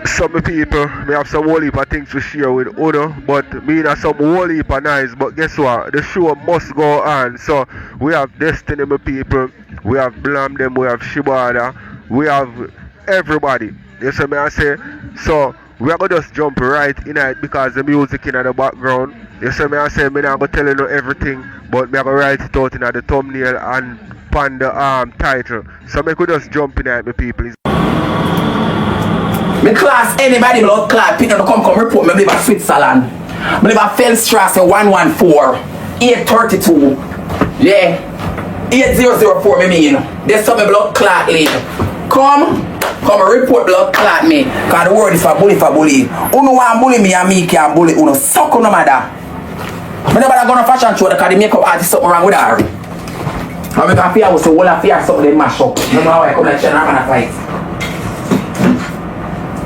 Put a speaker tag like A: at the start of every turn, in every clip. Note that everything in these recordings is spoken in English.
A: Some people may have some whole heap of things to share with Uno, but me have some whole heap of nice. But guess what? The show must go on. So we have Destiny, my people. We have Blamdem. We have Shibada. We have everybody. You see me I say? So we are gonna just jump right in it because the music in the background. You see me I say? Me not gonna tell you no everything, but me I gonna write it out in the thumbnail and on the title. So me could just jump in it, my people.
B: Me class anybody blood clot, people come report me live at Switzerland. Me live at Feldstrasse 114, 832. Yeah. 8004 me mean. There's some blood clot lead. Come report blood clot me. Cause the word is for bully. Uno want bully me and me can't bully uno. Suck no matter. Me never go on a fashion show because the makeup artist something wrong with her. I make a fear was so well fear something they mash up. No matter how I come like China and fight.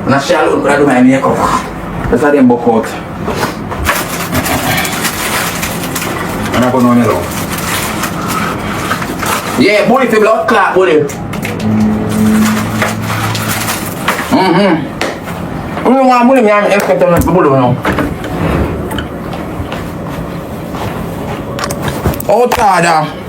B: And I shall look I do my makeup. That's how them book out. And I go on alone. Yeah, bully for blood clot, bully. You don't want bully me, I'm expecting to bully now. Oh, Tada.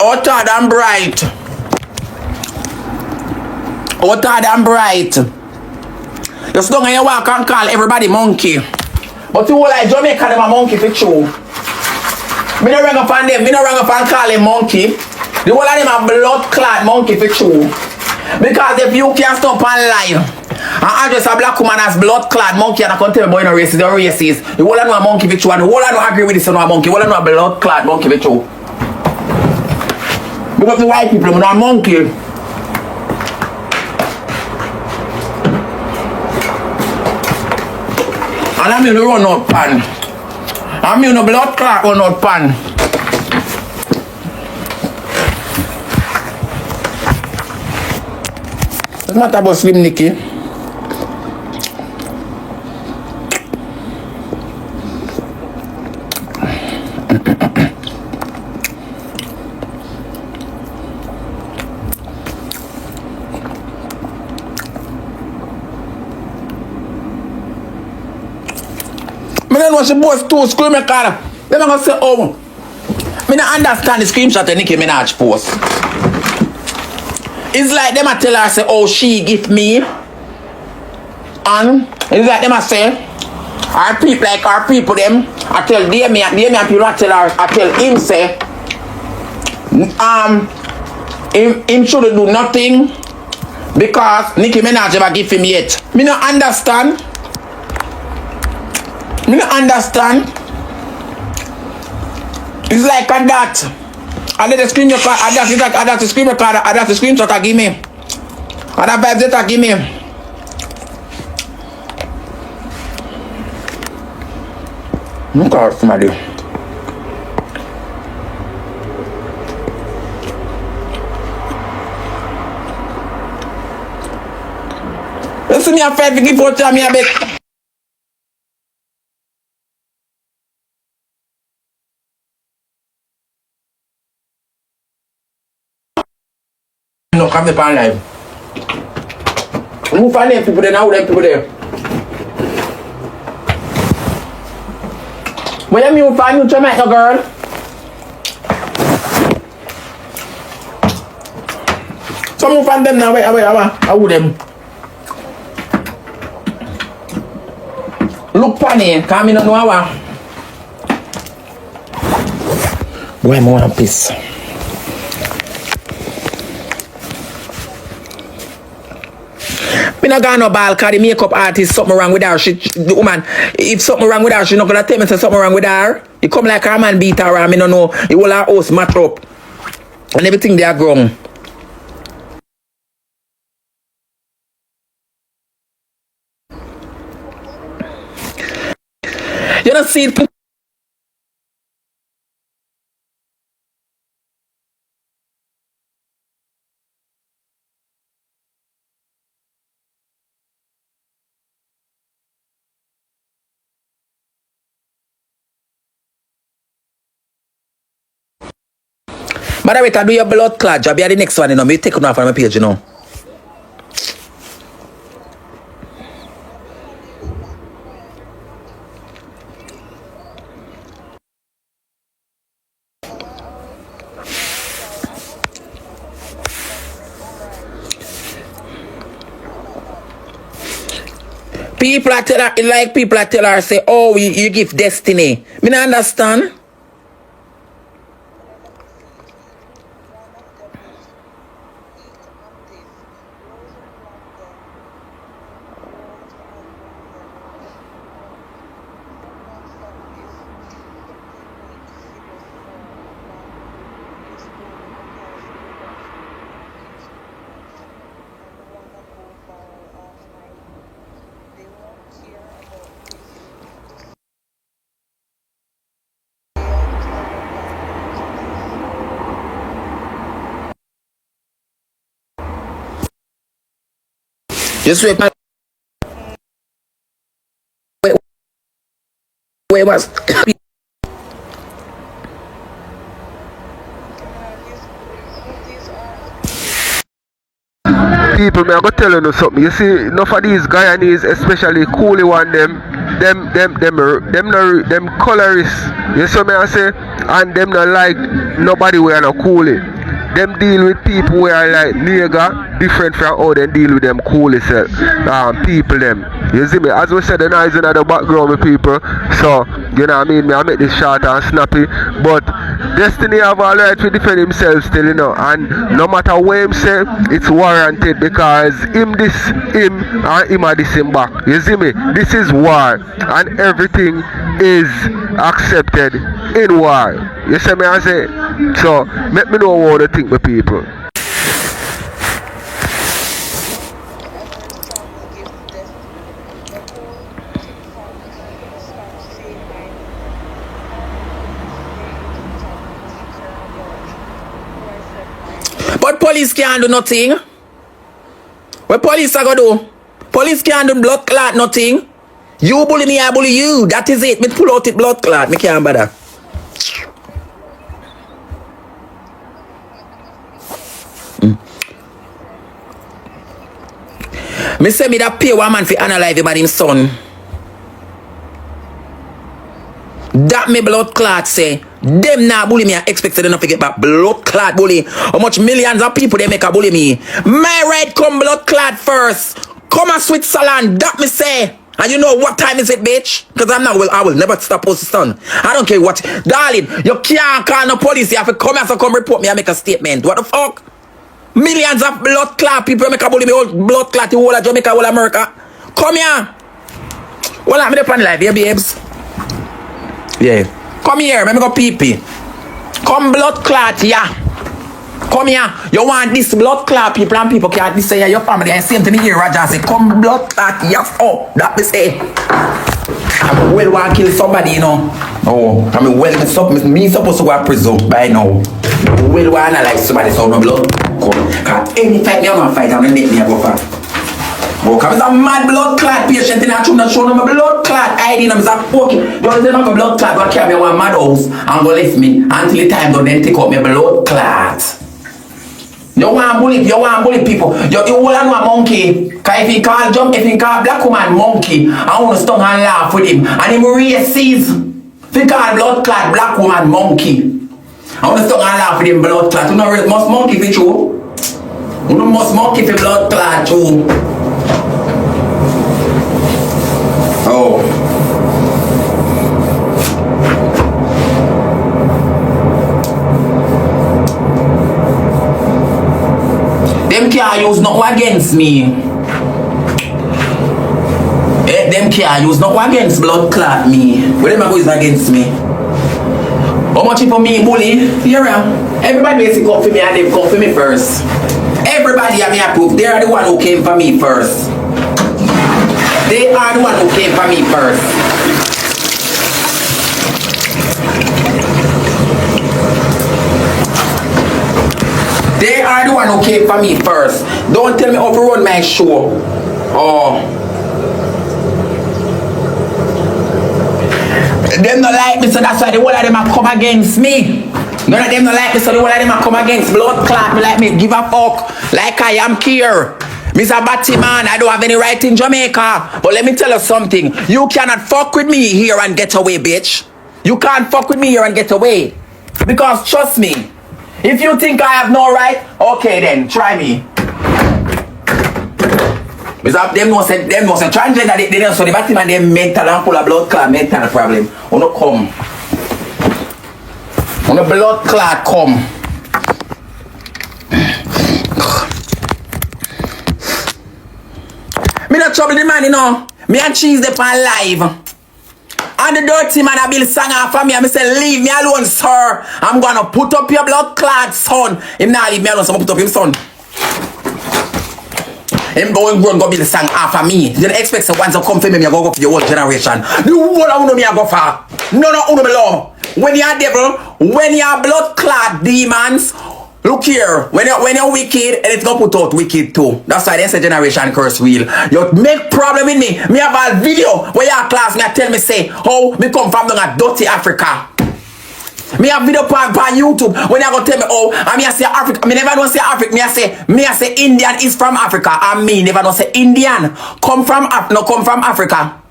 B: Hotter than bright. Hotter than bright. Just don't you walk and call everybody monkey. But you all like Jamaica them a monkey for true. Me no rang up on them. Me no rang up and call them monkey. The whole of them a blood clot monkey for true. Because if you can't stop and lie and address a black woman as blood clot monkey and I can't tell me boy no racist or racist. The whole of them a monkey for true and the whole of them agree with this no a monkey. The whole of them a blood clot monkey for true. Because the white people are not monkey. And I mean the run out pan. I mean the blood clot run out pan. It's not about Slim Nikki. I don't know she post two screen recorder. Then I'm gonna say, oh, I don't understand the screenshot that Nicki Minaj post. It's like them a tell her say, oh, she give me. And it's like them a say, our people like our people them. I tell Damien people I tell her, I tell him say, him shouldn't do nothing because Nicki Minaj never give him yet. Me not understand. Me don't understand. It's like a that. I did the screen record. I got the screen recorder. I got the screenshot I give me. I got vibz I give me. Look at somebody. Listen me a fight to give out me a bit. No, come the pan live. Move on them people there now, them people there. Where you move on you Jamaica girl? So move on them now, wait, how them? Look funny, come in on our. Boy, I'm one piece. Me not gonna no ball cause the makeup artist something wrong with her. The woman, if something wrong with her, she not gonna tell me say something wrong with her. You come like her man beat her and me no know. The whole her house match up. And everything they are grown. You don't see it. Moderator, do your blood clot job. You're the next one, you know. Me take it off on my page, you know. People are tell her, like people are tell her, say, oh, you give destiny. Me not understand. Just wait. Wait, what's
A: people, me I go tell you something. You see, enough of these Guyanese, especially coolie one, them colorists. You see me I say, and them not like nobody we are not coolie. Them deal with people who are like nigga, different from how they deal with them coolie people them. You see me, as we said, the noise in the background with people. So, you know what I mean, me I make this short and snappy. But Destiny have all right to defend himself still, you know, and no matter what him say, it's warranted because him and him are this him back. You see me? This is war and everything is accepted in war. You see me I say? So let me know what to think with people.
B: But police can't do nothing. What police are gonna do? Police can't do blood clot nothing. You bully me, I bully you. That is it. Me pull out it blood clot. Me can't bother. Me say me that pay one man for analyze him and him son. That me blood clot say. Them now bully me, I expected enough to get back blood clot bully. How much millions of people they make a bully me? My right come blood clot first. Come and Switzerland, that me say. And you know what time is it, bitch? Because I'm not, well, I will never stop posting son. I don't care what. Darling, you can't call no police. You have to come here, so come report me and make a statement. What the fuck? Millions of blood clot people make a bully me, all blood clot, the whole of Jamaica, whole of America. Come here. Well, I'm up on live, yeah, babes. Yeah. Come here, let me go pee-pee. Come blood clot, yeah. Come here. You want this blood clot, people and people can't this say your family. I same thing here, Roger say, come blood clot, yes. Oh, that me say. I'm well want to kill somebody, you know. Oh, I mean, well, me supposed to go to prison by now. Well want to like somebody, so no blood. Because anytime you want to fight, I'm going to make me go for. Oh, because I'm a mad blood clot patient and I not show them a blood clot ID. I'm okay. Don't say no blood clot, but carry me one mad house and go left me until the time don't then take up my blood clot. You want bully people. You all know a monkey. Because if he call black woman monkey, I want to stung and laugh with him. And him races. If he call blood clot black woman monkey, I want to stung and laugh with him blood clot. You know must monkey for true. You know must monkey for blood clot too. Oh. Them can't use nothing against me. Them can't use nothing against blood clot me. What them is against me? How much for me bully? Here, everybody basically come for me and they come for me first. Everybody have me approved. They are the one who came for me first. They are the one who came for me first. They are the one who came for me first. Don't tell me how to run my show. Oh. Them not like me, so that's why the whole of them have come against me. None of them don't like me, so the one of them come against blood clot me like me. Give a fuck. Like I am here. Mr. Batty man, I don't have any right in Jamaica. But let me tell you something. You cannot fuck with me here and get away, bitch. You can't fuck with me here and get away. Because trust me, if you think I have no right, okay then, try me. Mr. Them no say transgender, they don't so the Batty man, they mental and full of blood clot, mental problem. You no come. When the blood clot come. Me not trouble the man, you know. Me and cheese them on live. And the dirty man a build song off of me and me say, leave me alone, sir. I'm gonna put up your blood clot son. Him not leave me alone, so I'm gonna put up him son. Him going go build song off of me. You don't expect so once I come for me, I go for your whole generation. The whole of me I go for. No, me love. When you're devil, when you're blood clot demons, look here, when you're wicked, and it's gonna put out wicked too. That's why there's a generation curse wheel. You make problem with me. Me have a video where your class me tell me say how me come from down a dirty Africa. Me have video on YouTube when you go tell me oh, and me I say Africa. Me never don't say Africa. Me I say Indian is from Africa. And me never don't say Indian come from Africa.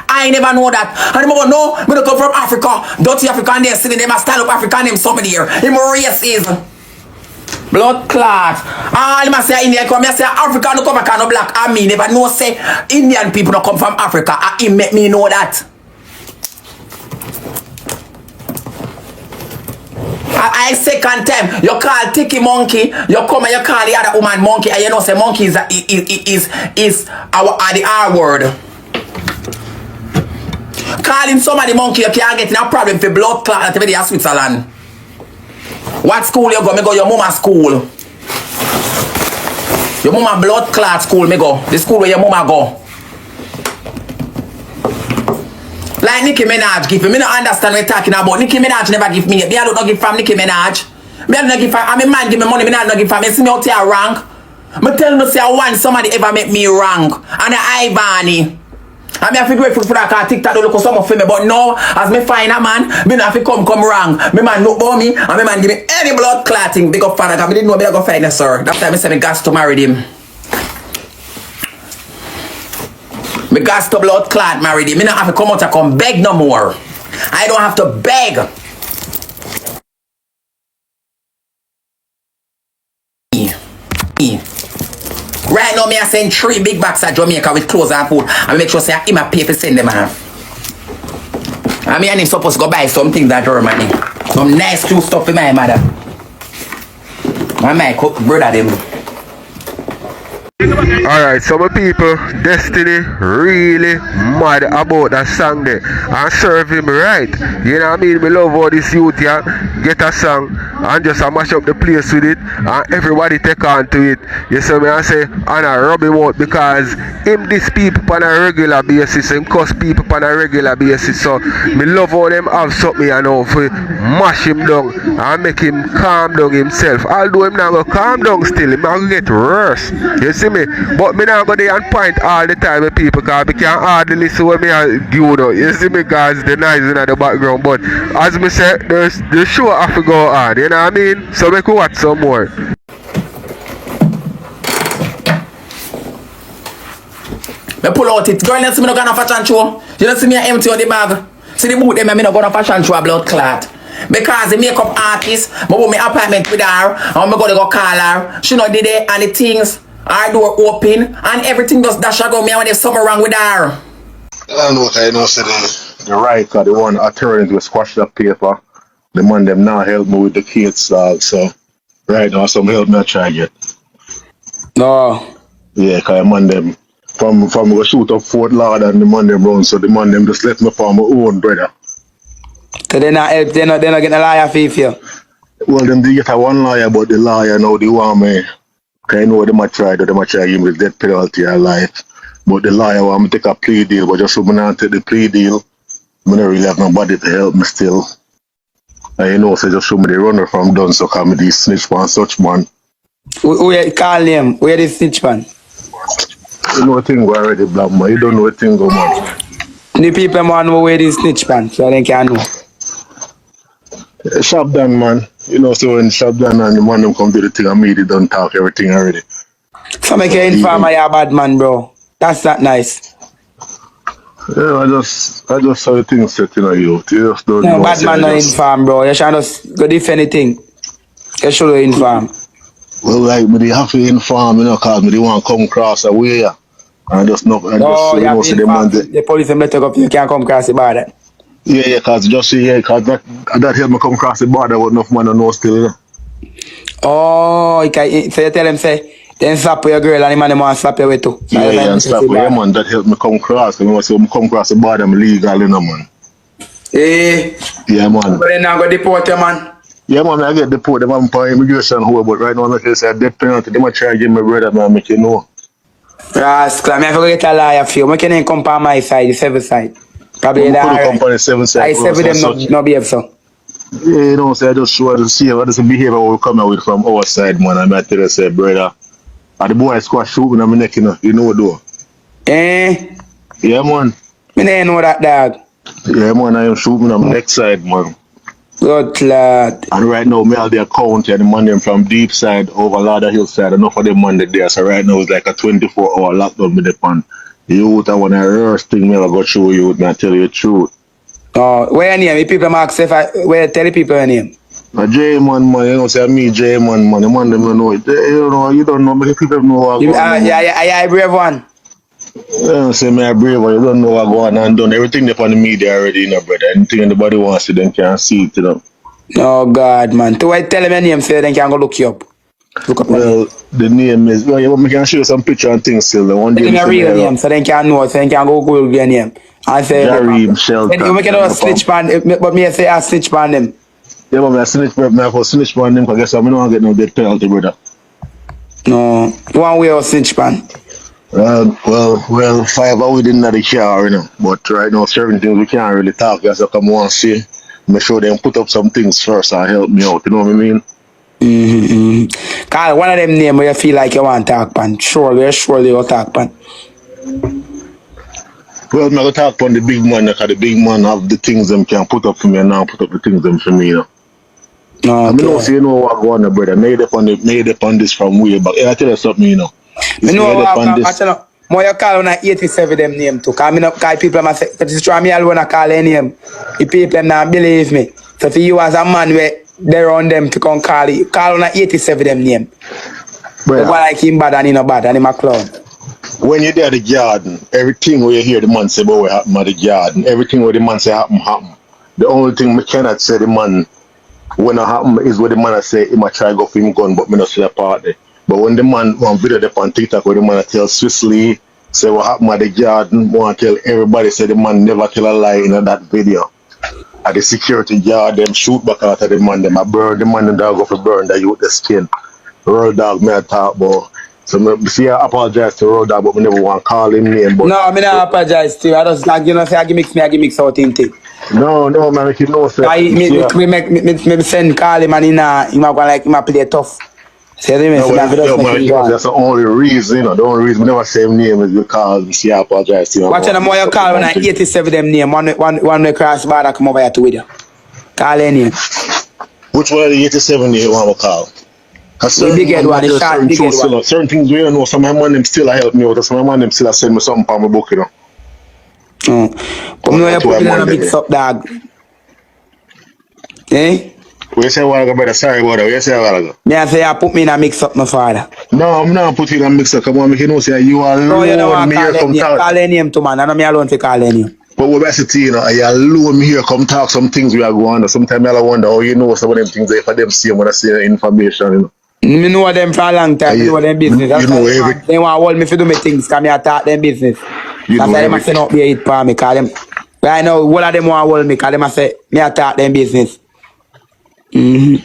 B: I never know that. And them go, no, me don't come from Africa. Dirty African there sitting them a stand up African name somebody here. Him racism. Blood clot. Ah, I must say Indian come. I say Africa no come from no black. I me never know say Indian people don't come from Africa. And he make me know that. I second time you call Tiki monkey, you come and you call the other woman monkey, and you know say monkey is the R word. Calling somebody monkey, you can't get in a problem for blood clot at the Switzerland. What school you go? Me go your mama school. Your mama blood clot school, me go. The school where your mama go. Like Nikki Minaj give me. Me don't understand what you're talking about. Nikki Minaj never give me. Me I don't know give from Nikki Minaj. Me I don't give from. I mean man give me money. Me I don't give from. Me see me out here wrong. Me tell you say I want somebody ever make me wrong. And the ivany. I mean, I feel grateful for that because TikTok don't look some for me. But now, as me find a man, me not have to come wrong. Me man look about me, and me man give me any blood clotting. Big up father, because me didn't know me I go find a sir. That's why I said me got to marry him. Me got to blood clot marry him. Me not have to come out and come beg no more. I don't have to beg. Right now, me I send 3 big bags to Jamaica with clothes and food. And make sure say him a pay for send them off. And me and him supposed to go buy some things that Germany. Some nice cute stuff for my mother. And my cook brother them.
A: Alright, so my people, Destiny really mad about that song there and serve him right. You know what I mean? Me love all this youth here, get a song and just mash up the place with it and everybody take on to it. You see me I say, and I rub him out because him diss people on a regular basis and cuss people on a regular basis. So me love all them have something you know for mash him down and make him calm down himself. Although him now go calm down still, him now go get worse. You see me? But me not go there and point all the time with people because we can't hardly listen what me do now. You see me guys, the noise in the background. But as me say, the show have to go on, you know what I mean? So we can watch some more.
B: Me pull out it. Girl, you see me not gonna fashion show. You don't see me empty on the bag. See the boot them and me not gonna fashion show a blood clot. Because the makeup artist, I put my appointment with her, and I'm gonna go call her. She not did it and the things. Our door open and everything just dash go me when there's something wrong with her.
C: I don't know what I know, say the writer, the one attorney to squash that paper. The man them now help me with the kids, so right now some help me try get.
B: No.
C: Yeah, cause the man them from go shoot up Fort Lord and the man them run, so the man them just let me for my own brother.
B: So they not help, they not get a lawyer fee for you?
C: Well them they get a one lawyer, but the lawyer now they want me. Cause I know they might try give me the death penalty or life. But the lawyer want me to take a plea deal, but just so I not take the plea deal, I don't really have nobody to help me still. And you know, so just show me the runner from done, so call me the snitch man, such man.
B: Who call him? Where the snitch man?
C: You know a thing go already, black man. You don't know a thing go, man.
B: The people want to know where the snitch man, so they can know.
C: Shop done, man. You know, so when shop done and the man them come to the thing and me, they done talk everything already.
B: So make you inform you're a bad man, bro. That's not nice.
C: Yeah, I just saw the thing set in you. You just don't
B: No,
C: know.
B: bad man not inform, bro. You should just go defend anything. You should inform.
C: Well, like, me they have to inform, you know, cause me they want to come across a way, yeah. And just know, and just so
B: You
C: you know,
B: have to
C: say the man
B: inform the police and let up. You can't come across the border.
C: yeah, cause just see, yeah, cause that help me come across the border with enough man to know still, you know.
B: Oh, so you tell them, say, then slap your girl and the man want to slap you with too. So
C: Yeah, and slap with yeah, man, that help me come across. Cause you know, so me come across the border, I'm legal, you know, man.
B: Eh.
C: Yeah, man.
B: But then now go deport you, man.
C: Yeah, man, I get deported, man, for immigration whole, but right now, like I say, death penalty, they might try to give me brother, man, make you know.
B: Rascal, I have to get a lawyer for you. I can't come on my side, the 7th side. Probably
C: But
B: that.
C: could come on the 7th side.
B: I 7 them no behave so.
C: Yeah, you know, so I just show to see what is the behavior we come out with from our side, man. I might tell you, say, brother, and the boy squash shooting on my neck, you know, though.
B: Eh?
C: Yeah, man.
B: Me don't know that, dog.
C: Yeah, man, I am shooting on my neck side, man.
B: Good lad.
C: And right now, me have the account and the man them from deep side over Ladder Hill side. Enough of them man there. So right now it's like a 24-hour lockdown with the pan. Youth, I want to rehearse thing, me I go show you, and I tell you the truth.
B: Oh, where your name? If people ask if where tell the people your name.
C: J man, you know, say me J man, the man them don't know it. You know, you don't know, but people know what going on.
B: Yeah, brave one.
C: You know, say me a brave one, you don't know what going on and done everything up on the media already, you know, brother. Anything anybody wants to, them can see it, you know.
B: Oh God, man. To tell them your name so they can go look you up. Look up
C: well, the name is, well, you can show you some picture and things still. The one
B: tell them your real name so they can know, so they can go Google your name. And say,
C: Jareem Shelton.
B: You make a snitch pan, but me say I snitch pan them.
C: Yeah, but I snitch pan them, because I guess I don't get no death penalty, brother.
B: No, one way or snitch pan.
C: Well, 5 hours within the car, you know. But right now, certain things we can't really talk. That's what I want to see. Make sure they put up some things first and help me out. You know what I mean?
B: Carl, one of them names where you feel like you want to talk pan. Surely you'll talk pan.
C: Well, I'm going to talk on the big man, because the big man have the things them can put up for me and now put up the things them for me, you know.
B: No,
C: okay. I mean, you know what going on, brother. Made up on this from way back. Yeah, I tell you something, you know.
B: I know what more you call on 87 them name too. Cause me not call people say, but it's true me alone I call any name. The people not believe me. So for you as a man where they run them to come call on 87 them name. But like him bad and he not bad and him a clown.
C: When you're there at the garden, everything where you hear the man say about what happened at the garden, everything where the man say happen. The only thing me cannot say the man when it happen is what the man say he might try to go for him gun, but me not see a part there. But when the man one video up on TikTok where the man tell Swiss say what happened at the garden, want to tell everybody say the man never tell a lie in that video. At the security guard, them shoot back out of the man, them a burn the man and dog off a burn that you with the skin. Road dog me I talk about. So me see I apologize to Road dog, but we never want to call him name. But
B: no, I not apologize to you. I just like you know say I give mix out in thing.
C: No, man, if you know say
B: me send call him and he go like he play tough.
C: No, that's the only reason, you know. The only reason we never say him name is because we see I apologize to you.
B: Watch the more you call when I 87 them name, one way cross border come over here to with you. Call any name.
C: Which one of the 87 you want to call?
B: The big head one, the short big head one.
C: Certain things we don't know, some of my man them still help me out, some of my man them still send me something for my book, you know.
B: Come you put it in a mix up, dog. Eh?
C: What you say a while ago, brother? Sorry about that. What you say a while ago?
B: Me I say I put me in a mix up, my father.
C: No, I'm not putting in a mix up. Come on, make you know say you alone.
B: No, you know what call any name to man. I know me alone to call any name.
C: But what best to you know, you alone me here come talk some things we are going on. Sometimes I wonder how you know some of them things for them see when I see the information, you know.
B: Me know them for a long time, me know them business. That's
C: you know
B: they want to hold me to do my things, because me attack them business.
C: You
B: that's
C: know
B: why they must not be a hit for me, because them right now, all of them want to hold me, because they must say me attack them business. And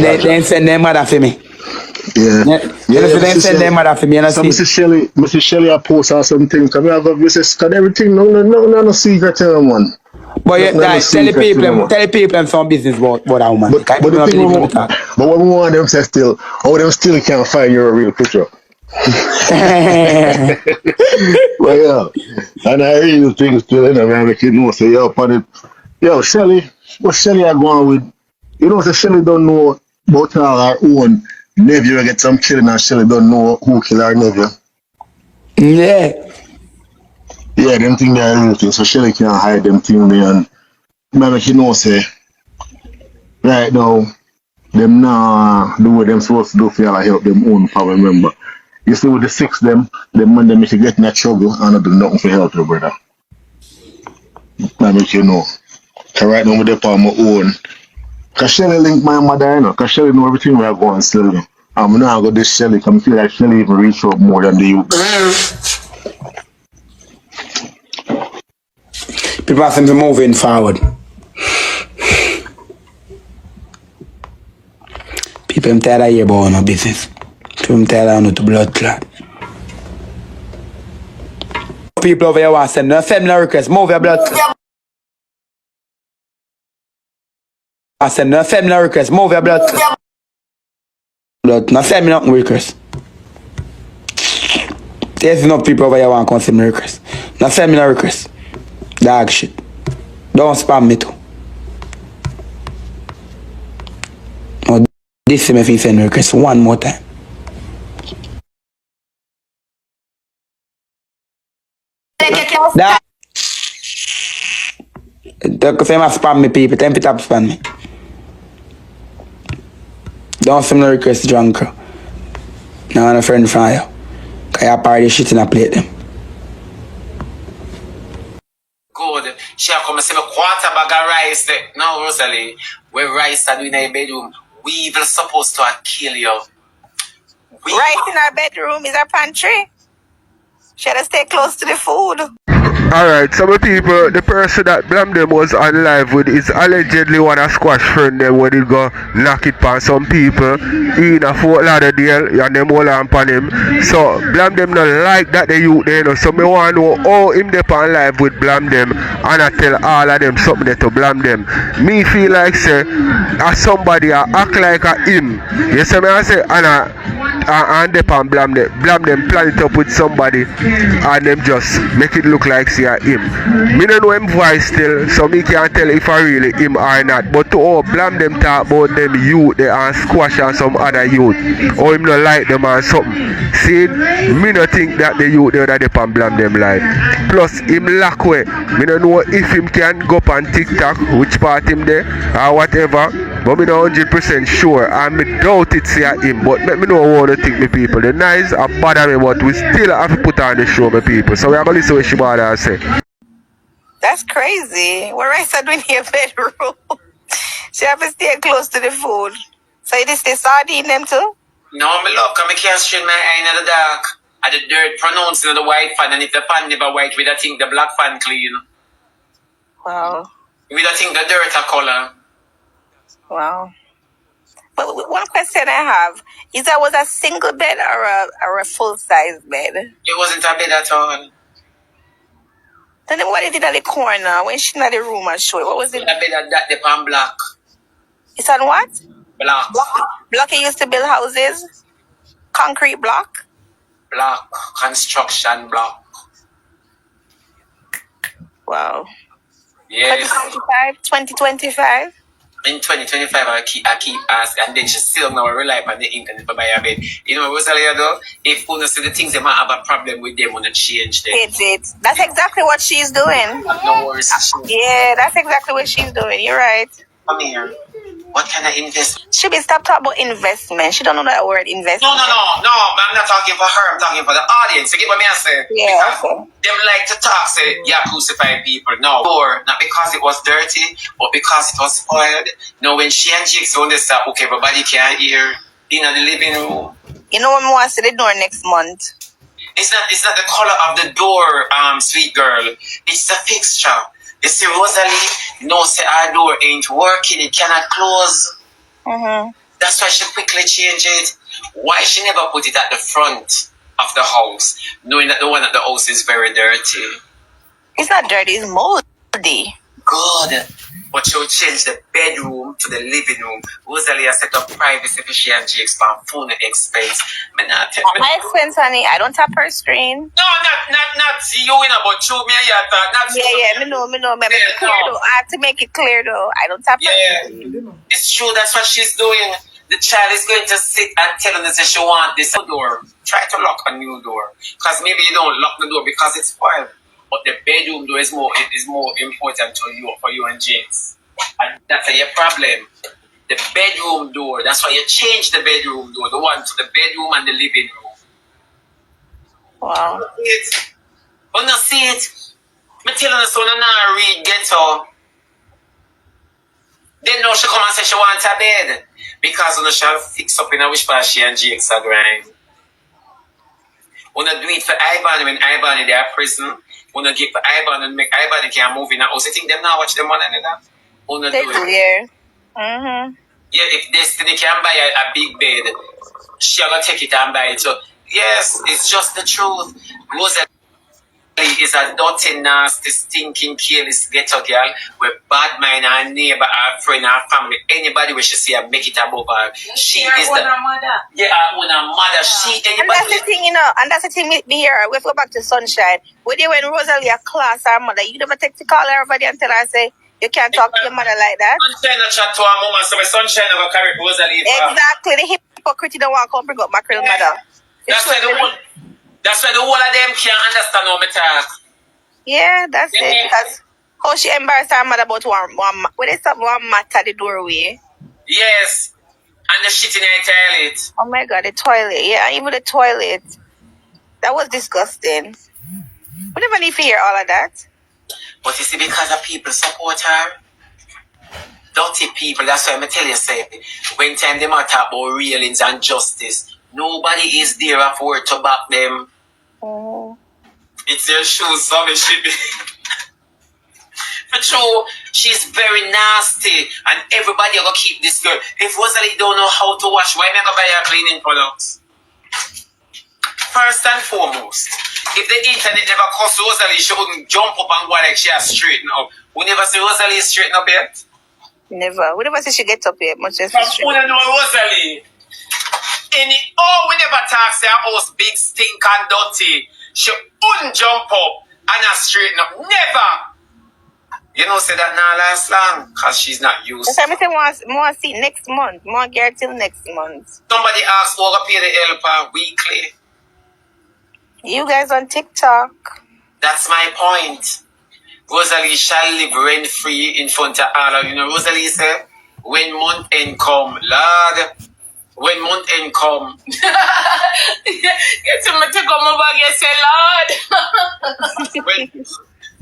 B: then send them mother for me.
C: Yeah.
B: Then send them mother for me.
C: So Mrs. Shelley I post or something. Come here, go visit everything. No secret to them, man.
B: But yeah, guys, tell the people some business about that woman.
C: But the thing but what we want them say still, them still can't find your real picture. Well, yeah. And I real things still in there, man. Make you know, say, yo, Shelley, what Shelley I going with? You know, so Shelly don't know about her own nephew get some children and Shelly don't know who killed her nephew.
B: Yeah.
C: Yeah, them things are real things, so Shelly can't hide them things there and maybe she know say right now them nah do what them supposed to do for y'all help them own family member. You see with the six them man them if you get in a trouble and not do nothing for help your brother. That make you know. So right now with the on my own. Cause Shelly link my mother, you know, cause Shelly know everything we are going still. I'm now go this Shelly, come feel like Shelly even reach out more than the youth.
B: People seem to be moving forward. People I'm tired of hearing about no business. People I'm tired of no to blood clot. People over here want to send no feminine request. Move your blood clot. I send no feminine request. Move your blood clot. No feminine request. There's enough people over here want to send me request. No feminine request. Dog shit. Don't spam me too. Oh, this is me send request one more time. That. Don't say my spam me people. Temp it up spam me. Don't send me request drunk. Now I'm a friend from you. Cause you party shit in a plate them.
D: Good. She come and say me quarter bag of rice there. No, Rosalie. When rice are doing in her bedroom, we even supposed to kill you.
E: Rice in our bedroom is our pantry. She had to stay close to the food.
A: Alright, some people, the person that Blamdem was on live with is allegedly one of squash friend them when he go knock it on some people in a Fort Lauderdale and them all on him. So Blamdem not like that the youth there, you know. So me want to know how him dey on live with Blamdem and I tell all of them something there to Blamdem. Me feel like say as somebody I act like a him. You see me I say and they on Blamdem plan it up with somebody and them just make it look like see him. Me don't know him voice still, so me can't tell if I really him or not. But to all Blamdem talk about them youth they and squash and some other youth. Or him not like them or something. See, me not think that the youth there that they on Blamdem live. Plus him lack way. Me don't know if him can go up on TikTok, which part him there or whatever. But me not 100% sure and me doubt it see him. But let me know what to think me people. The nice are bother me but we still have to put on the show me people. So we are going to listen what she bother say.
E: That's crazy. What rice are doing in your bedroom? She have to stay close to the food. So you just stay sardine them too?
D: No, me love, cause me can't strain my eye in the dark. And the dirt pronounced in the white fan, and if the fan never white, we don't think the black fan clean.
E: Wow.
D: We don't think the dirt a color.
E: Wow. But one question I have is that was a single bed or a full size bed?
D: It wasn't a bed at all.
E: Then what is it at the corner when she's in the room and show it? What was it?
D: A bed at that the pan black.
E: It's on what?
D: Black.
E: Block you used to build houses? Concrete block?
D: Black. Construction block.
E: Wow.
D: Yes.
E: 2025?
D: In 2025, I keep asking, and then she still now rely on the internet for buy a bed. You know what Rosalie though? If you see the things, they might have a problem with them when they change them.
E: It's That's exactly what she's doing.
D: No worries.
E: Yeah, that's exactly what she's doing. You're right.
D: Come here. What kind of investment?
E: She be stop talking about investment. She don't know that word investment.
D: No. I'm not talking for her. I'm talking for the audience. You get what I say?
E: Yeah.
D: Because them like to talk, say, yeah, crucify people. No. Or not because it was dirty, but because it was spoiled. No, when she and Jigs on this stuff, okay, everybody can hear in the living room.
E: You know what I want to see the door next month?
D: It's not the color of the door, sweet girl. It's the fixture. You see, Rosalie, no, say our door ain't working, it cannot close.
E: Mm-hmm.
D: That's why she quickly changed it. Why she never put it at the front of the house, knowing that the one at the house is very dirty?
E: It's not dirty, it's moldy.
D: good. But she'll change the bedroom to the living room. Rosalie has set up privacy for she and Jakes for phone expense.
E: My expense, honey. I don't tap her screen.
D: No, not you, but you, me, not
E: me know. Make it clear though. I have to make it clear though. I don't tap her screen.
D: It's true, that's what she's doing. The child is going to sit and tell her that she wants this door. Try to lock a new door. Because maybe you don't lock the door because it's spoiled. But the bedroom door is more important to you, for you and James. And that's your problem. The bedroom door, that's why you change the bedroom door, the one to the bedroom and the living room.
E: Wow.
D: When I see it, I'm telling her son now read Ghetto. Then now she come and say she wants a bed. Because when she'll fix up in a wish part she and Jakes are grind. When I do it for Ivan when Ivan is there in prison. When I give for Ivan and make Ivan can move in a house. You think them now watch them one another? When I do it.
E: Yeah. Mm-hmm.
D: Yeah, if Destiny can buy a big bed, she'll take it and buy it. So, yes, it's just the truth. Rosalie is a dirty, nasty, stinking, careless ghetto girl with bad mind, her neighbor, her friend, her family, anybody where she see her make it above her. She is the mother. Yeah, her own mother. She anybody.
E: And that's the thing, and that's the thing with me here. We go back to Sunshine. When Rosalie a class her mother, you never take to call her over there and tell her, say, you can't talk to your mother like that.
D: Sunshine not chat to her mom, so my Sunshine never carry Rosalie.
E: Exactly, the hypocrite don't want to come bring up my mother.
D: That's why the whole of them can't understand how me talk.
E: Yeah, that's it. Because how she embarrassed her mother about one when they stop one mat at the doorway.
D: Yes. And the shit in the toilet.
E: Oh my god, the toilet. Yeah, even the toilet. That was disgusting. We never need to hear all of that.
D: But you see, because of people support her, dirty people, that's why I tell you, say, when time they matter about railings and justice, nobody is there for to back them.
E: Oh.
D: It's their shoes, so it should be. For true, she's very nasty, and everybody will keep this girl. If Rosalie don't know how to wash, why not go buy her cleaning products? First and foremost, if the internet never cost Rosalie, she wouldn't jump up and go like she has straightened up. We never see Rosalie straighten up yet.
E: Never. We never see she get up yet, much less
D: straighten. We don't know Rosalie. We never talk say her house big, stink and dirty. She wouldn't jump up and straighten up. Never. You know, say that now last long because she's not used.
E: That's why I say more see next month. More get till next month.
D: Somebody asked who will pay the helper weekly.
E: You guys on TikTok.
D: That's my point. Rosalie shall live rent free in front of all of you. Know, Rosalie said, when month end come, Lord. When month end come. Get him to come over and say, Lord.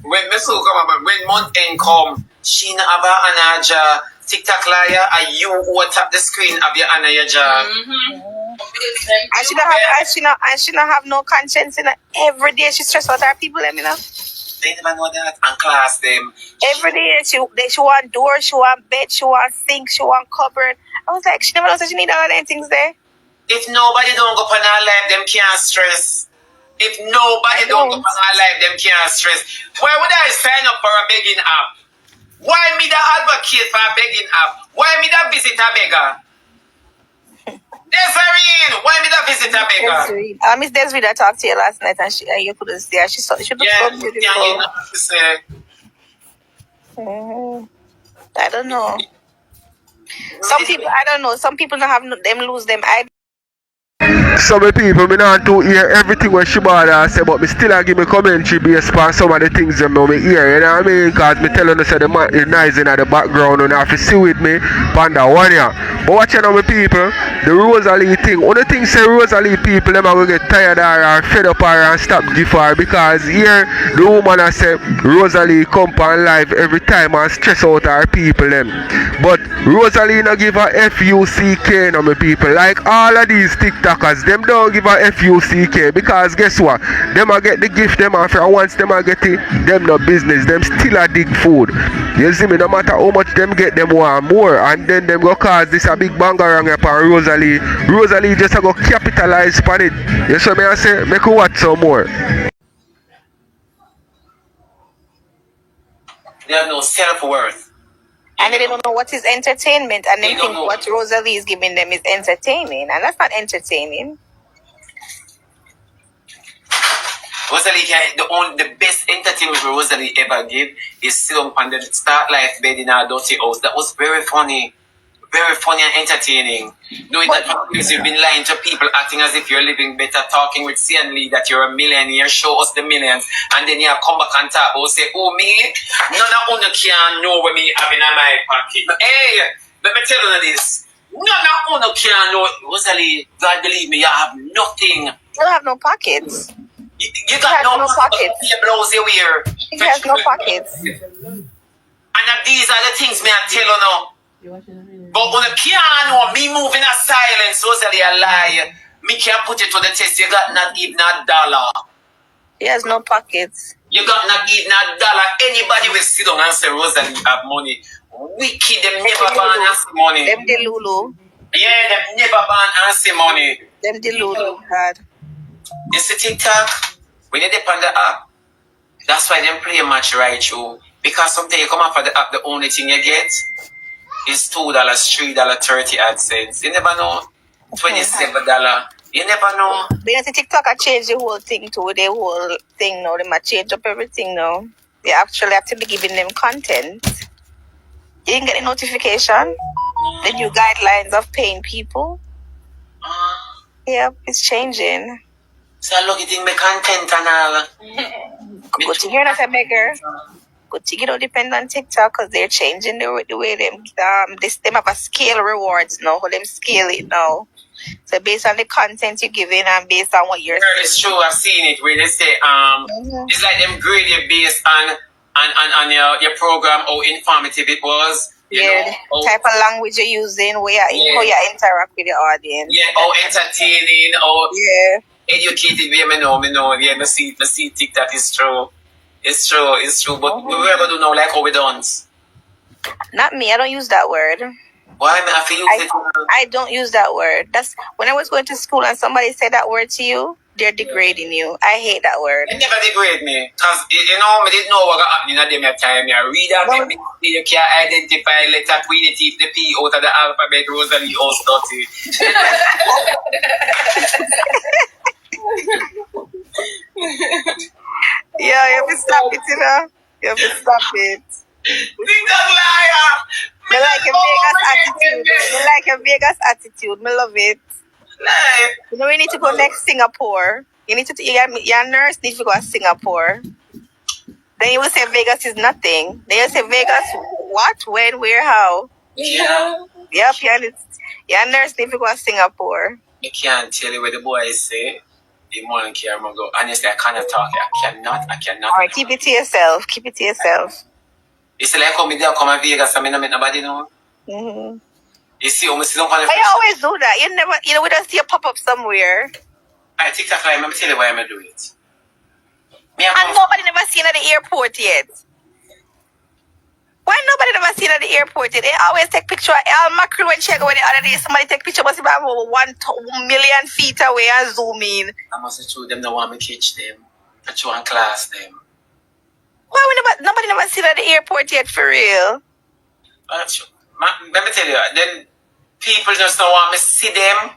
D: when month end come, she not have an anaja. TikTok liar, and you who tap the screen of your anaja.
E: And she don't have no conscience in her. Every day she stress out her people, you know.
D: They never know that and class them.
E: Every day she want door, she want bed, she want sink, she want cupboard. I was like, she never knows that she need all them things there.
D: If nobody don't go on her life, them can't stress. If nobody don't go on her life, them can't stress. Why would I sign up for a begging app? Why me the advocate for a begging app? Why me the visit a beggar? Desiree, why me the visit a beggar?
E: Miss Desiree, I talked to you last night and you couldn't see her. She looked so beautiful.
D: Yeah, you know what to say.
E: I don't know. Some people, I don't know. Some people don't have them lose them.
A: Some people me not to hear everything what Shibada say, but me still I give me commentary based on some of the things them know me hear, you know what I mean? Because me telling you say the man is nice in the background and have to see with me panda one year. But watch out my people, the Rosalie thing. One of the things say Rosalie people them are going to get tired of her and fed up her and stop give her because here the woman I say Rosalie come on live every time and stress out her people them. But Rosalie no give her FUCK no my people. Like all of these TikTokers, them don't give a FUCK because guess what? Them a get the gift them after once them a get it, them no business, them still a dig food. You see me, no matter how much them get them want more and then them go cause this a big bangarang upon Rosalie. Rosalie just a go capitalize upon it. You see me I say, make you watch some more.
D: They have no self-worth.
E: And they don't know what is entertainment, and they
D: They don't
E: think
D: know.
E: what Rosalie is giving them is entertaining, and that's not entertaining.
D: Rosalie the best entertainment Rosalie ever give is sit on the start life bed in our dirty house. That was very funny. Very funny and entertaining. Knowing that you've been lying to people, acting as if you're living better, talking with CN Lee that you're a millionaire, show us the millions, and then you come back and talk about say, oh me, none of you can know what me having in my pocket. Hey, let me tell you this. None of you can know. Rosalie, God believe me, you have nothing.
E: You don't have no pockets.
D: You got no pockets. Your blouse you wear.
E: He has no pockets.
D: And these are the things me I tell you now. But on the piano, me moving a silence, Rosalie a lie. Me can't put it to the test. You got not even a dollar.
E: He has no pockets.
D: You got not even a dollar. Anybody will sit down and say Rosalie have money. Wicked, them never ban and see money.
E: Them the Lulu.
D: Yeah, them never ban and see money.
E: Them the Lulu, God.
D: You see TikTok? When you depend on the app, that's why them play much right through. Because sometimes you come off of the app, the only thing you get is $2, $3, 30 AdSense. You never know. $27. You never know.
E: Because the TikTok I changed the whole thing to the whole thing now. They might change up everything now. They actually have to be giving them content. You didn't get a notification. The new guidelines of paying people. Yep, it's changing.
D: So I look at my content and all.
E: Good thing you're not a beggar. Good thing you don't depend on TikTok because they're changing the way them have a scale rewards now. How them scale it now. So based on the content you're giving and based on what you're
D: saying. It's true, I've seen it where they say it's like them grade you based on your program, how informative it was. You know,
E: type of language you're using, how you interact with the audience.
D: Yeah, how entertaining, how educated we know. Yeah, I see TikTok is true. It's true. But we ever do know like how we don't.
E: Not me, I don't use that word.
D: Why am I use it?
E: I don't use that word. That's when I was going to school and somebody said that word to you, they're degrading you. I hate that word.
D: They never degrade me. Because, you know, I didn't know what happened in that time. I read that, you can't identify letter Queen Teeth, the P out of the alphabet, Rosalie, all study.
E: Yeah, you have to stop it, you know. You have to stop it.
D: Think that liar!
E: Me like a Vegas attitude. Me like a Vegas attitude. Me love it.
D: Like,
E: you know, we need to go next Singapore. Your nurse needs to go to Singapore. Then you will say Vegas is nothing. Then you say Vegas, what, when, where, how?
D: Yeah.
E: Yep, your nurse needs to go to Singapore.
D: I can't tell you what the boys say. The morning care I'm go. Honestly, I cannot talk. I cannot.
E: Alright, keep it to yourself. Keep it to yourself.
D: It's like how me there come to Vegas and I don't meet nobody know.
E: Mm-hmm.
D: You see, I sit down on the
E: I always do that. We don't see a pop up somewhere.
D: I TikTok live, let me tell you why I'm do it.
E: And nobody never seen at the airport yet. Why nobody never seen at the airport yet? They always take picture of Al Macron when she go the other day. Somebody take picture must be about 1 million feet away and zoom in.
D: I must have told them no want me catch them. I try and class them.
E: Why nobody never seen at the airport yet for real?
D: Let me tell you, then people just don't want me to see them.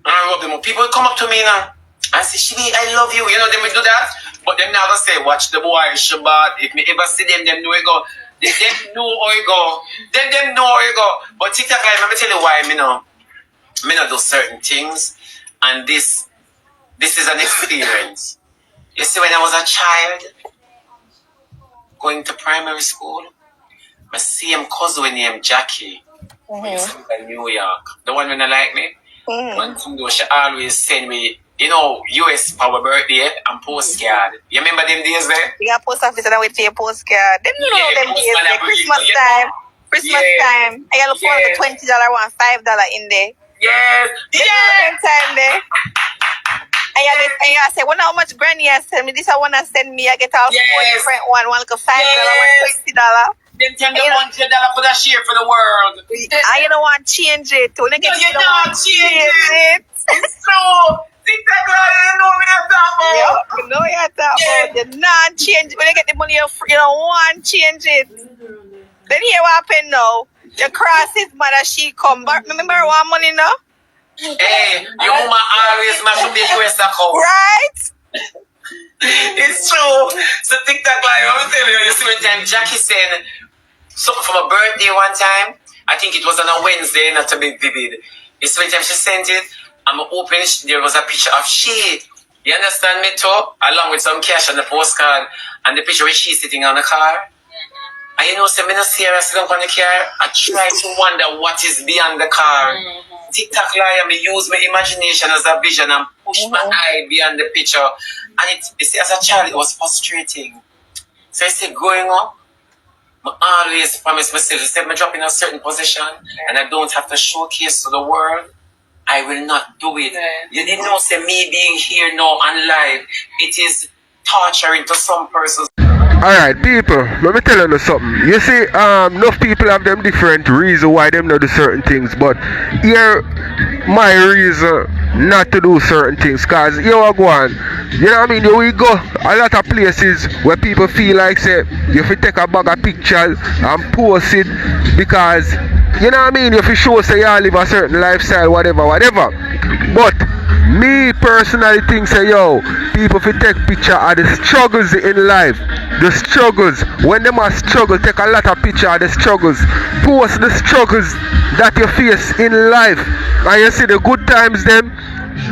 D: And I rub them up. People come up to me now and say, Shini, I love you. You know, them will do that. But them never say, watch the boy, Shabbat. If me ever see them know it go. Them know how it go. Them know how it go. But TikTok live, let me tell you why me not do certain things. And this is an experience. You see, when I was a child, going to primary school, my same cousin named Jackie, in New York. The one when I like me. One thing though, she always send me, you know, US for our birthday and postcard. You remember them days there?
E: You got post office and I wait for your postcard. Them you know them days there. Christmas time. I got look for the $20 one, $5 in there.
D: Yes.
E: Them time there. And you say, well, how much granny has sent me? This I want to send me. I get out 4 different one like a $5, $20.
D: Them $10 for that share for the world.
E: I don't want to change it. When I get
D: you don't change it. It's true.
B: TikTok live, you know me I'm talking
E: Yeah,
B: about.
E: you know you're talking about you not change when you get the money you don't want change it. Then here what happen now? You cross his mother, she come back. Remember one money now?
D: Hey, your mama always mash up the US account.
E: Right?
D: It's true. So TikTok live, I'm telling you, you see when time Jackie said something from a birthday one time. I think it was on a Wednesday, not to be vivid. You see when time she sent it, I'm open, there was a picture of she. You understand me too? Along with some cash on the postcard and the picture where she's sitting on the car. And you know, say me not serious down on the car. I try to wonder what is beyond the car. TikTok live, me use my imagination as a vision and push my eye beyond the picture. And it, you see, as a child, it was frustrating. So I say, growing up, I always promise myself, if I drop in a certain position and I don't have to showcase to the world, I will not do it. You didn't know, say, me being here now and live, it is torturing to some persons.
A: Alright, people, let me tell you something. You see, enough people have them different reasons why them not do certain things, but here my reason not to do certain things, cause you are going, you know what I mean? We go a lot of places where people feel like say you have to take a bag of pictures and post it because you know what I mean, you have to show say you live a certain lifestyle, whatever. But me personally think say yo, people fi take picture of the struggles in life. The struggles. When them are struggle, take a lot of picture of the struggles. Post the struggles that you face in life. And you see the good times them,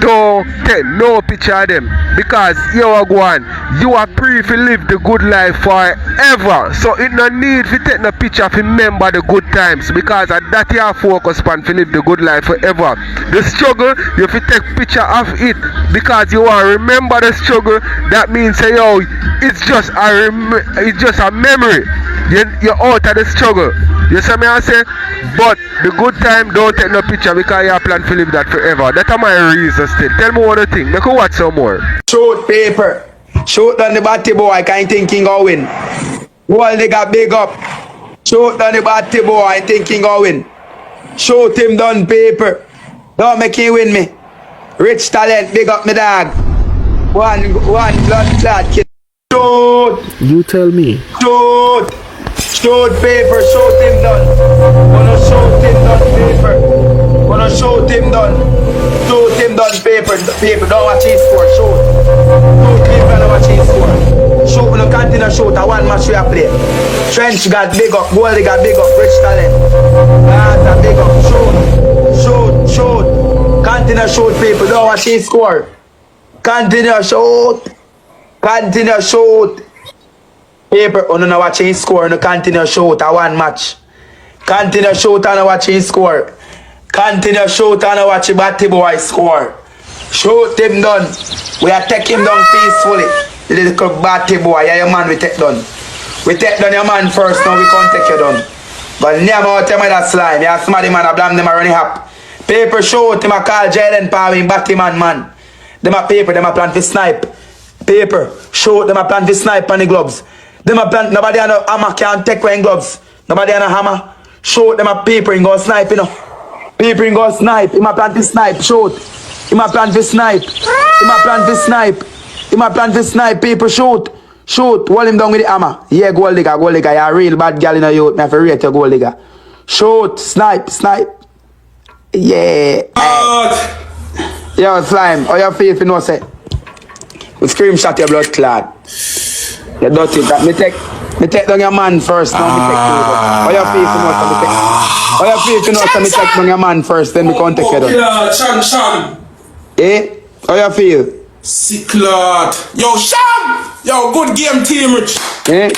A: don't take no picture of them. Because you are going, you are free to live the good life forever. So it no need to take no picture to remember the good times. Because at that you are focused on to live the good life forever. The struggle, you have to take picture of it. Because you want to remember the struggle. That means say yo, it's just a memory. You're out of the struggle. You see me I say? But the good time, don't take no picture because you plan to live that forever. That's my reason still. Tell me what you think. Make you watch some more.
B: Shoot paper. Shoot on the batty boy, can't thinking going. Wall they got big up. Shoot on the batty boy, thinking going. Shoot him done paper. Don't make him win me. Rich talent, big up me dog. One blood clot kid. Shoot.
A: You tell me.
B: Shoot. Shoot paper, shoot him done. Wanna shoot him done paper. Wanna shoot him done. Shoot him done paper. Paper, don't watch his score. Shoot. Shoot paper, don't watch his score. Shoot, we don't continue shoot. A one match we are play. Trench got big up. Goldie got big up. Rich talent. Got big up. Shoot. Continue shoot paper, don't watch his score. Continue shoot. Paper, on no watch his score, no continue shoot a one match. Continue shoot and watch his score. Continue shoot and watch the batty boy score. Shoot him done. We are taking him down peacefully. Little batty boy, yeah, your man we take done. We take down your man first, now we can't take you down. But never out him with that slime. You have somebody man, a Blamdem a running up. Paper shoot him a call jayden power him batty man. Them a paper, them a plan to snipe. Paper, shoot them a plan to snipe on the gloves. Them a plan, nobody on a hammer can't take away gloves. Nobody on a hammer. Shoot them a paper and go snipe, you know. Paper and go snipe. Him a plan to snipe, shoot. Him a plan to snipe. Him a plan to snipe. Him a plan to snipe, paper, shoot. Shoot, hold him down with the hammer. Yeah, gold digger, you're a real bad girl in the youth. Me have to rate your gold digger. Shoot, snipe. Yeah. Yo, slime, how you feel if you know say? We screenshot your blood clot. You dirty that. Me take down your man first, then me take you. How you feel if you know say me take? How you feel if you know say me take down your man first, then me can't take you down?
F: Yeah, Chan.
B: Eh? How you feel?
F: Sick lord. Yo, Sham! Yo, good game, team, Rich.
B: Eh?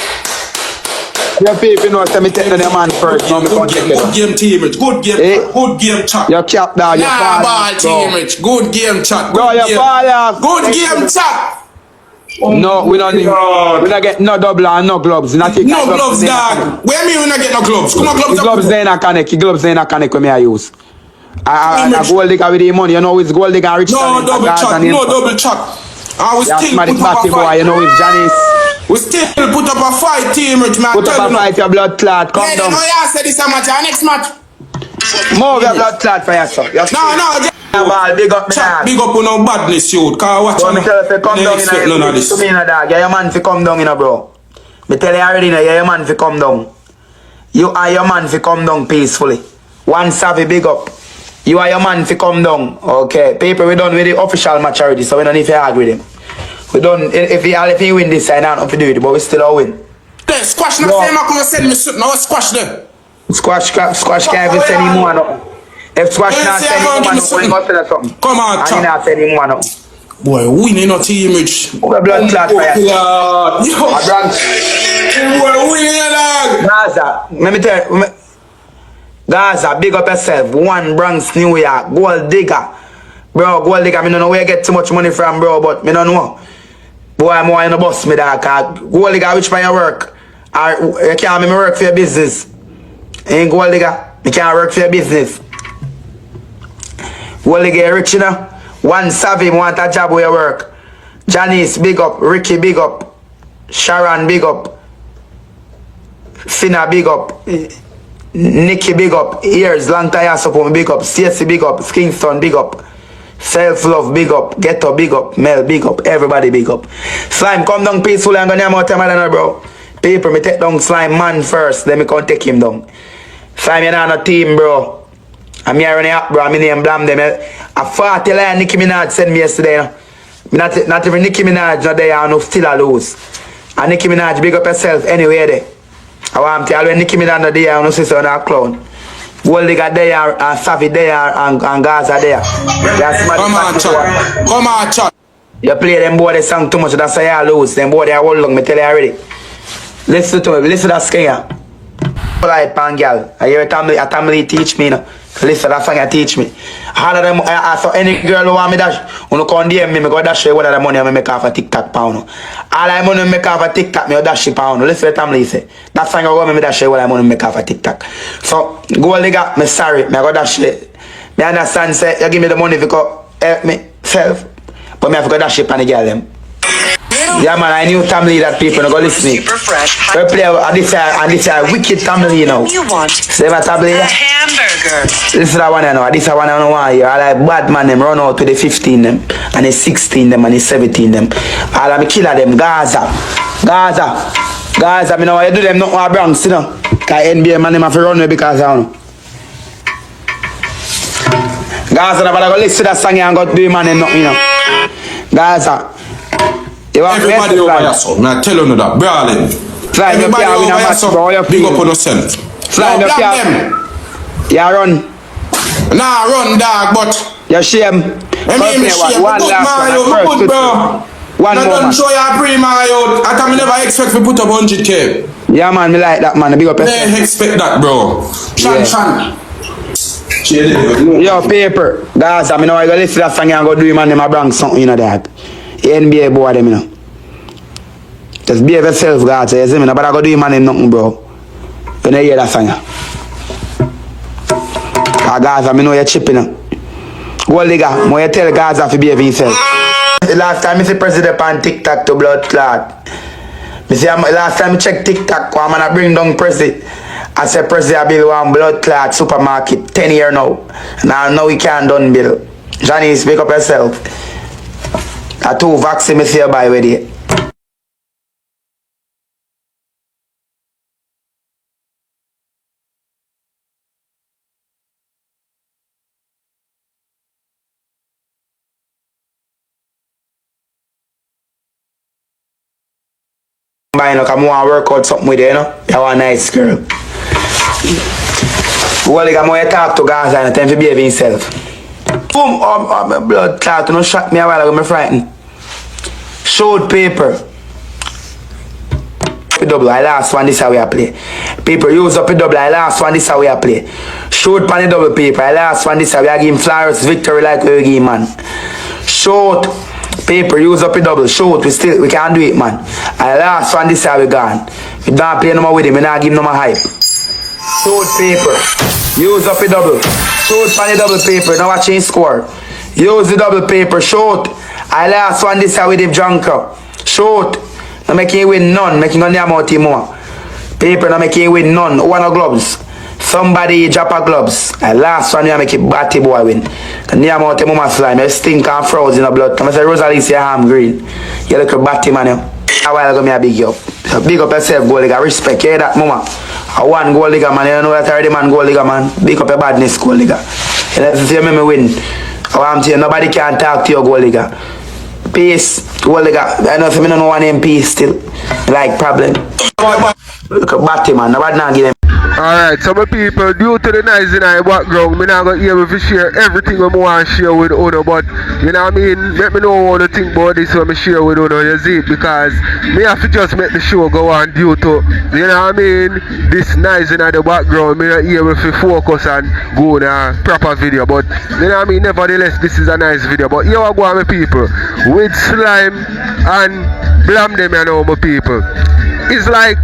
B: How you feel if you know say me take down your man first, then me can't take you down?
F: Good game, team, Rich. Good game.
B: Eh?
F: Good game, chat.
B: You cap down, you
F: Nah,
B: fall
F: ball,
B: off.
F: team, Rich. Good game, chat.
B: Bro,
F: Good
B: you fall off.
F: Good game, chat.
B: No, we don't get no double and no gloves.
F: No gloves, dog. Where me when I get no gloves? Come on, gloves.
B: The gloves they not connect. The gloves they not connect when me I use. I gold digger with the money. You know it's gold digger and rich.
F: No double chat. No double chat. I will still put up a fight.
B: You know it's Janice.
F: We still put up a fight, team, Rich, man.
B: Put up a fight, your blood clot. Come down.
F: No, yeah, I said this a match. Our next match.
B: Move your blood clot for yourself.
F: No.
B: Ball, big up me
F: Chat,
B: dog.
F: big up on no badness, you. Cause watch
B: Bro, me tell you, come down
F: expect
B: in
F: none of
B: a
F: this.
B: to me in a dog. Yeah, your man fi come down in a bro. Me tell you already now, yeah, your man fi come down. You are your man fi come down peacefully. One savvy big up. You are your man fi come down. Okay. Paper, we done with the official match already, so we don't need to argue with him. We done if he win this, I don't have to do it, but we still all win.
F: Then squash na say come send me something. Now squash them.
B: Squash can't even send him one up. If Squash not send him one up, we must tell us something.
F: Come on,
B: and he not send him one up.
F: Boy, winning not image.
B: We blood clot for you.
F: Yo.
B: A Bronx.
F: Boy, winning dog.
B: Gaza, let me tell you. Gaza, big up yourself. One Bronx, New York, gold digger. Bro, gold digger, I don't know where you get too much money from, bro, but I don't know. Boy, I'm more in the bus, me dog. Gold digger, which by your work? Or you can't make me work for your business. Ain't gold digger, you can't work for your business. Gold digger, rich, you know? One savvy want a job where you work. Janice, big up. Ricky, big up. Sharon, big up. Finna, big up. Nikki, big up. Ears, long time support, big up. CSC, big up. Kingston, big up. Self-love, big up. Ghetto, big up. Mel, big up. Everybody, big up. Slime, come down peacefully. I'm gonna have more time than that, bro. Paper, me take down Slime man first. Then me come take him down. Slime, you're not on a team, bro. I'm here running up, bro. I'm in name Blamdem. A 40 line Nicki Minaj sent me yesterday. You know? Not even Nicki Minaj not there, and still a lose. And Nicki Minaj, big up yourself anyway there. I want to tell you, when Nicki Minaj not there, and sister not clown. Gold digger there, and Savvy there, and Gaza there.
F: Come on, chat. Come on, chat.
B: You play them boy, they song too much, that's why you lose. Them boy, they are hold long, me tell you already. Listen to me, listen to that skin. Like pan girl, I hear a family teach me, you know. Listen, that song I teach me. All of them, so any girl who want me dash, when you come DM me, I go dash you what of the money I make off a TikTok pound. All I money make off a TikTok, me dash you pound. Listen to the family say. That song I go me dash you what I money make off a TikTok. So, go digger, me sorry, me go dash you. Me understand, say, you give me the money if you go help me, self. But me have to go dash you on the girl them. Yeah man, I knew family that people no go listen. We play this wicked family, you know.
G: You want
B: See my family?
G: a hamburger.
B: This is the one I know. This is the one I know. I like bad man them run out to the 15 them, and the 16 them, and the 17 them. All of me killer them. Gaza. Me know why you do them not more Bronx, you know. Cause NBA man them have to run me because I don't know. Gaza, but I go listen to that song and go do the man them nothing, you know. Gaza.
F: Everybody over here, so I tell you that, brawling. Everybody over here, so big up on yourself.
B: Fly up here. You run.
F: Nah, run, dog, but
B: You shame.
F: I mean, me shame.
B: One last one.
F: Good, bro.
B: One
F: I
B: more.
F: don't show you a pre-my out. I can never expect to put up 100K.
B: Yeah, man, me like that, man. Big up yourself.
F: They expect that, bro. Shan.
B: Yo, paper. Guys, I mean, I go listen to that song and go do him and them a Bronx something, you know that. NBA boy, them, you know. Just behave yourself, guys. You see me, but I go do him and them nothing, bro. You know, hear that song. Guys, I mean, know you're chipping, you know. Gold digger, more you tell guys have to behave himself. The last time I see president on TikTok to blood clot. Last time I check TikTok, I'm gonna bring down president. I said president I build one blood clot supermarket 10 years now. Now we can't done bill. Johnny, speak up yourself. A 2 vaccine I see you buy with it. Look, I want to work out something with you, you know? You want a nice girl. Well, like, I'm going to talk to guys and time to behave himself. Boom! My blood clot, you know, shot me a while ago, I'm frightened. Showed paper. Double, I last one, this how we play. Paper, use up a double, I last one, this how we play. Showed pan the double paper, I last one, this how we give him flowers, victory like we give man. Short paper, use up a double, short, we can't do it, man. I last one, this how we gone. We don't play no more with him, we not give him no more hype. Short paper, use up a double. Short pan the double paper, now watch him score. Use the double paper, short. I last one, this how we give junker. Short. No make you win none, making on the amount more. Paper no make you win none. One of gloves. Somebody drop a gloves. And last one you make it batty boy win. And near mouth mama slime, you stink and froze in the blood. Come say Rosalie say I'm green. You look a batty man you. A while ago me a big you up. So big up yourself, goal ligger. Respect you hear that mama. A one goal ligger man, you know that already man goal ligger man. Big up your badness goal ligger. You know if you make me win. I'm saying nobody can talk to your goal ligger. Peace, goal ligger. I know if you don't know one name peace still. Like problem. Look at batty man, nobody not give them.
A: Alright, some people, due to the noise in our background, me not going to be able to share everything I want to share with Uno, but you know what I mean? Let me know what you think about this when I share with Uno, you see it, because me have to just make the show go on due to, you know what I mean, this noise in the background, me not able to focus and go on a proper video, but you know what I mean, nevertheless, this is a nice video, but here I go on my people, with Slime and Blamdem, you know my people. It's like,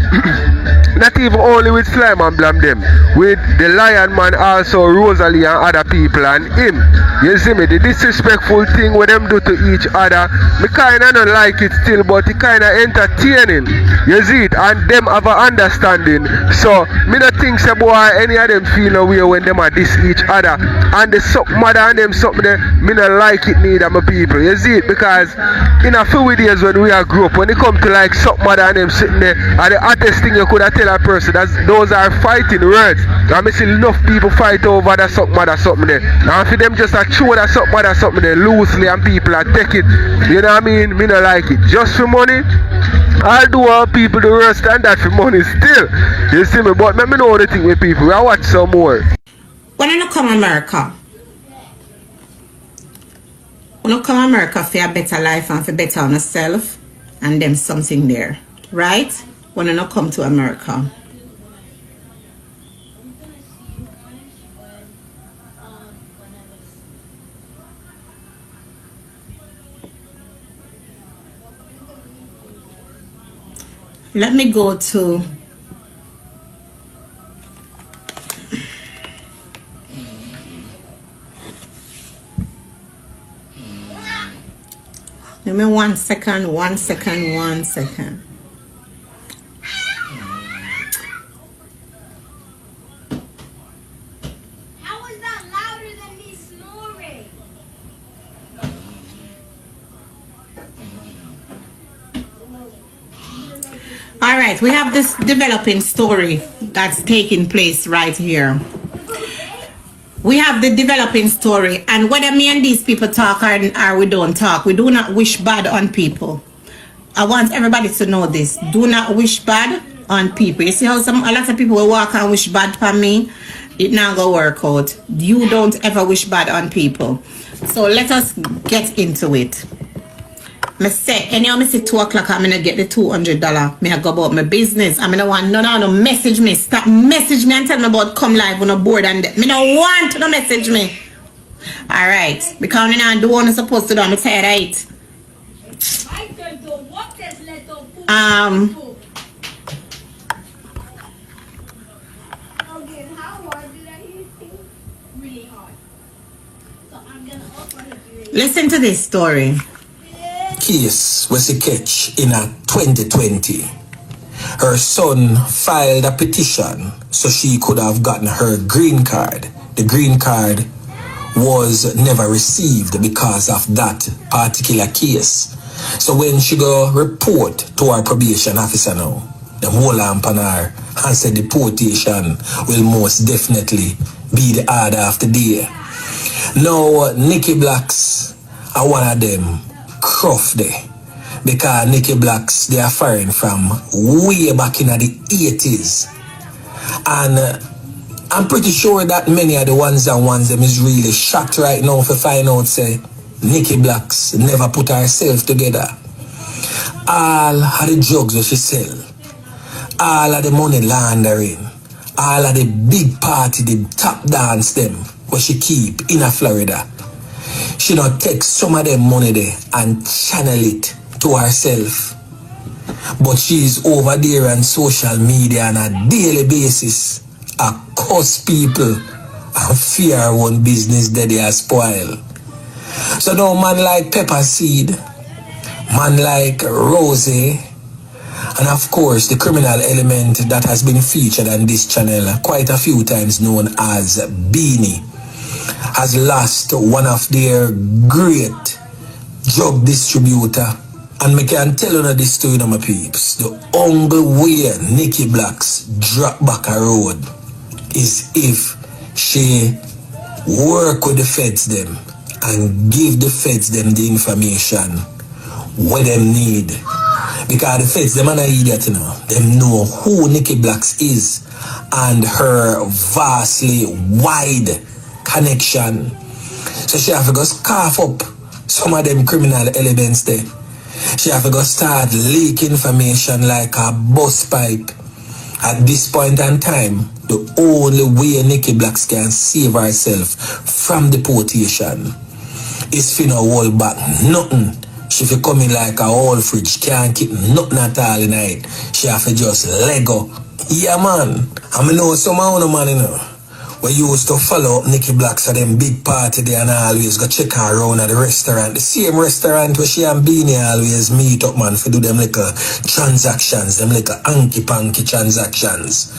A: not even only with Slime and Blamdem, with the Lion Man also, Rosealee and other people and him. You see me, the disrespectful thing what them do to each other, me kinda don't like it still, but it kinda entertaining. You see it, and them have an understanding. So, me not think say boy any of them feel no way when them are diss each other. And the something mother and them something there, me not like it neither my people. You see it, because in a few days when we are grew up, when it come to like something mother and them sitting there, and the hottest thing you could have tell a person, those are fighting words. And I see enough people fight over that something there. And for them just a throw that something there loosely and people are take it. You know what I mean? Me not like it. Just for money, I'll do all people the worst than that for money still. You see me? But let me know the thing with people. I watch some more.
G: When I come to America, when I come to America for a better life and for better on yourself, and them something there, right? When I come to America. Let me go to give me 1 second.
H: How is that louder than me snoring?
G: all right, we have this developing story that's taking place right here. We have the developing story, and whether me and these people talk or we don't talk, we do not wish bad on people. I want everybody to know this. Do not wish bad on people. You see how a lot of people will walk and wish bad for me? It not gonna work out. You don't ever wish bad on people. So let us get into it. Me say, anyhow, me say 2 o'clock, I'm gonna get the $200. Me I go about my business. I'm gonna want no message me. Stop message me and tell me about come live on a board and me no want no message me. Alright. Because me not do what I'm supposed to do. I'm tired of it. Listen to this story.
I: Case was a catch in 2020. Her son filed a petition so she could have gotten her green card. The green card was never received because of that particular case. So when she go report to our probation officer now, the whole lamp on her and said deportation will most definitely be the order of the day. Now Nikki Blacks are one of them cruff there, because Nikki Blacks, they are firing from way back in the 80s, and I'm pretty sure that many of the ones them is really shocked right now for find out say Nikki Blacks never put herself together. All of the drugs that she sell, all of the money laundering, all of the big party, the top dance them where she keep in Florida, she not take some of them money there and channel it to herself. But she's over there on social media on a daily basis, curse people and fear her own business that they are spoiled. So now man like Pepper Seed, man like Rosie, And of course, the criminal element that has been featured on this channel quite a few times, known as Beanie, has lost one of their great drug distributor. And me can tell you this to you, my peeps. The only way Nikki Black's drop back a road is if she work with the feds them and give the feds them the information what them need. Because the feds them are not idiot, you know. Them know who Nikki Black's is and her vastly wide connection. So she have to go scarf up some of them criminal elements there. She have to go start leak information like a bus pipe. At this point in time, the only way Nikki Black can save herself from deportation is for no hold back nothing. She fi come in like a whole fridge, can't keep nothing at all in it. She have to just Lego. Yeah, man. I know some of the man, you know, we used to follow up Nikki Black so them big party there and always go check her around at the restaurant. The same restaurant where she and Beanie always meet up, man, for do them little transactions, them little hanky-panky transactions.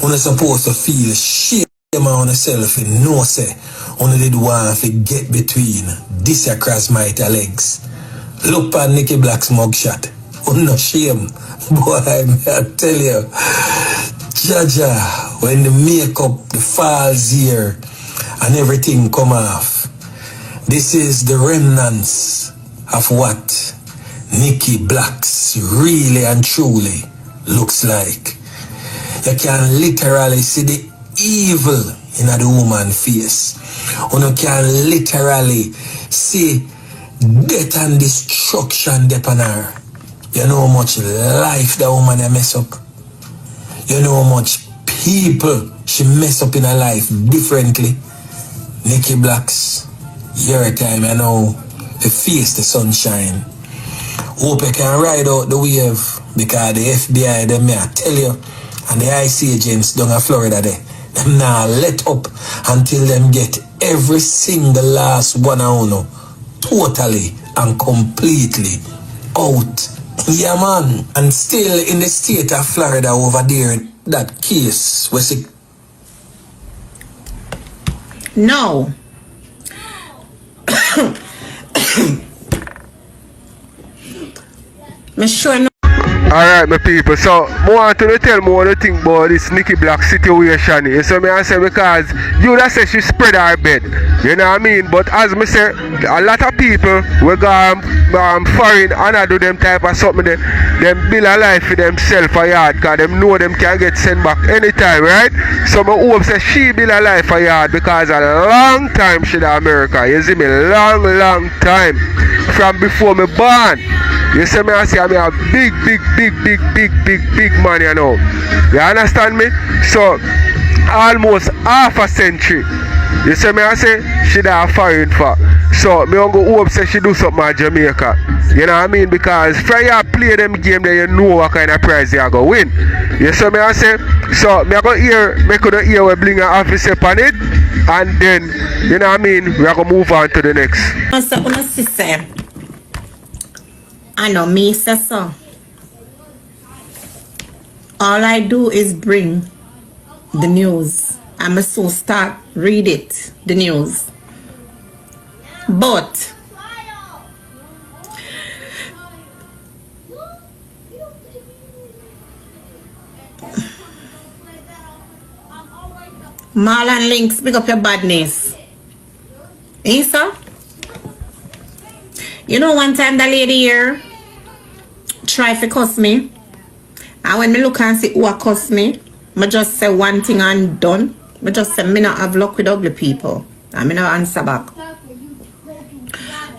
I: You're supposed to feel shame on yourself and know say you did want to get between this across my legs. Look at Nikki Black's mugshot. No shame. Boy, I tell you, Jaja, when the makeup, the falls here, and everything come off, this is the remnants of what Nikki Black's really and truly looks like. You can literally see the evil in the woman's face. You can literally see death and destruction upon her. You know how much life the woman mess up. You know how much people she mess up in her life differently. Nikki Black's, your time, you know, to face the sunshine. Hope you can ride out the wave because the FBI, them may tell you, and the IC agents down in Florida, them now let up until them get every single last one of you totally and completely out. Yeah, man. And still in the state of Florida over there, that case was it.
G: No. Me sure no.
A: Alright, my people, so I want to tell me what you think about this Nikki Black situation. You see me I say because you that say she spread her bed. You know what I mean? But as me say, a lot of people will go foreign and I do them type of something. Them build a life for themselves for yard because them know them can get sent back anytime, right? So I hope say she build a life for yard because a long time she in America. You see me? Long time. From before me born. You see me I say I'm a big man, you know. You understand me? So almost half a century. You see me I say she da foreign for. So me go hope say she do something at Jamaica. You know what I mean? Because for you play them game then you know what kind of prize you are going to win. You see me I say? So me go hear, me could hear what blinga office upon it, and then you know what I mean, we are gonna move on to the next.
G: I know me say so. All I do is bring the news. I'm so start read it, the news. But Marlon Links, pick up your badness. Isa? You know one time the lady here try to cuss me. And when me look and see who cuss me, I just say one thing and done. I just say me not have luck with ugly people. And me not answer back.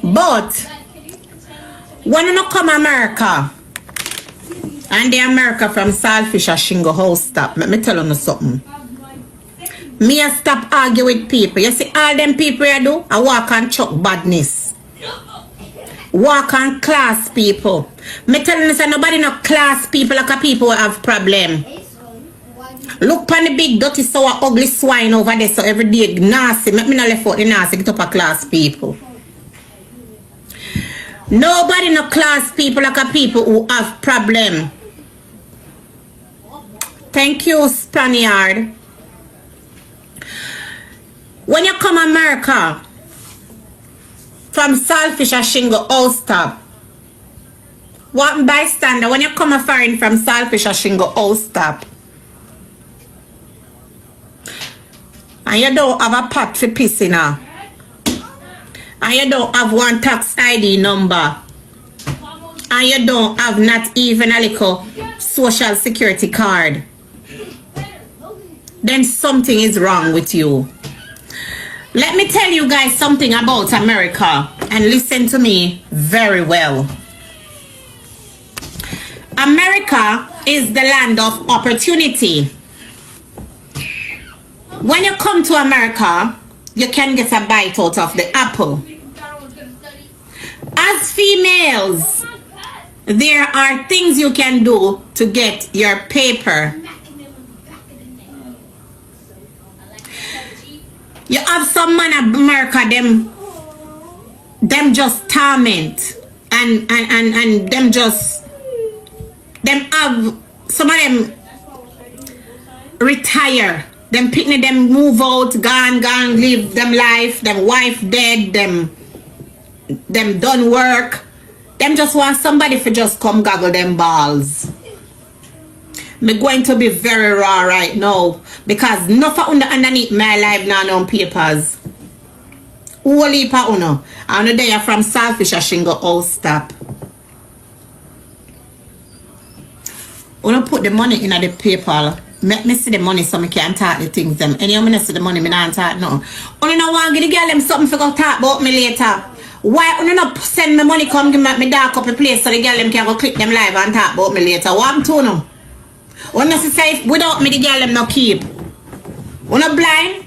G: But when you not come America, and the America from Saltfish or Shingo house stop, let me tell you something. Me a stop argue with people. You see all them people you do, I walk and chuck badness. Walk on class people. Me telling you say nobody no class people like a people who have problem. Look on the big dirty sour ugly swine over there so every day nasty. Make me not left out the nasty get up a class people. Nobody no class people like a people who have problem. Thank you, Spaniard. When you come America, from Saltfish or Shingle, all stop. What bystander, when you come a foreign from Saltfish or Shingle, all stop. And you don't have a pot for pissing now. And you don't have one tax ID number. And you don't have not even a little social security card. Then something is wrong with you. Let me tell you guys something about America, and listen to me very well. America is the land of opportunity. When you come to America, you can get a bite out of the apple. As females, there are things you can do to get your paper. You have some man in America, them just torment and them have some of them retire. Them picnic, them move out, gone, live them life, them wife dead, them done work. Them just want somebody to just come goggle them balls. Me going to be very raw right now because nothing underneath my life now no papers. Only pa uno. And the day from Saltfish or Shingle all stop. Uno put the money in the PayPal. Make me see the money so I can talk the things them. And you want see the money, I don't talk no. Uno no want give the girl them something for go talk about me later. Why uno no send me money come give me dark up a place so the girl them can go click them live and talk about me later? What I'm to no? When I say without me the girl them no keep. When I blind,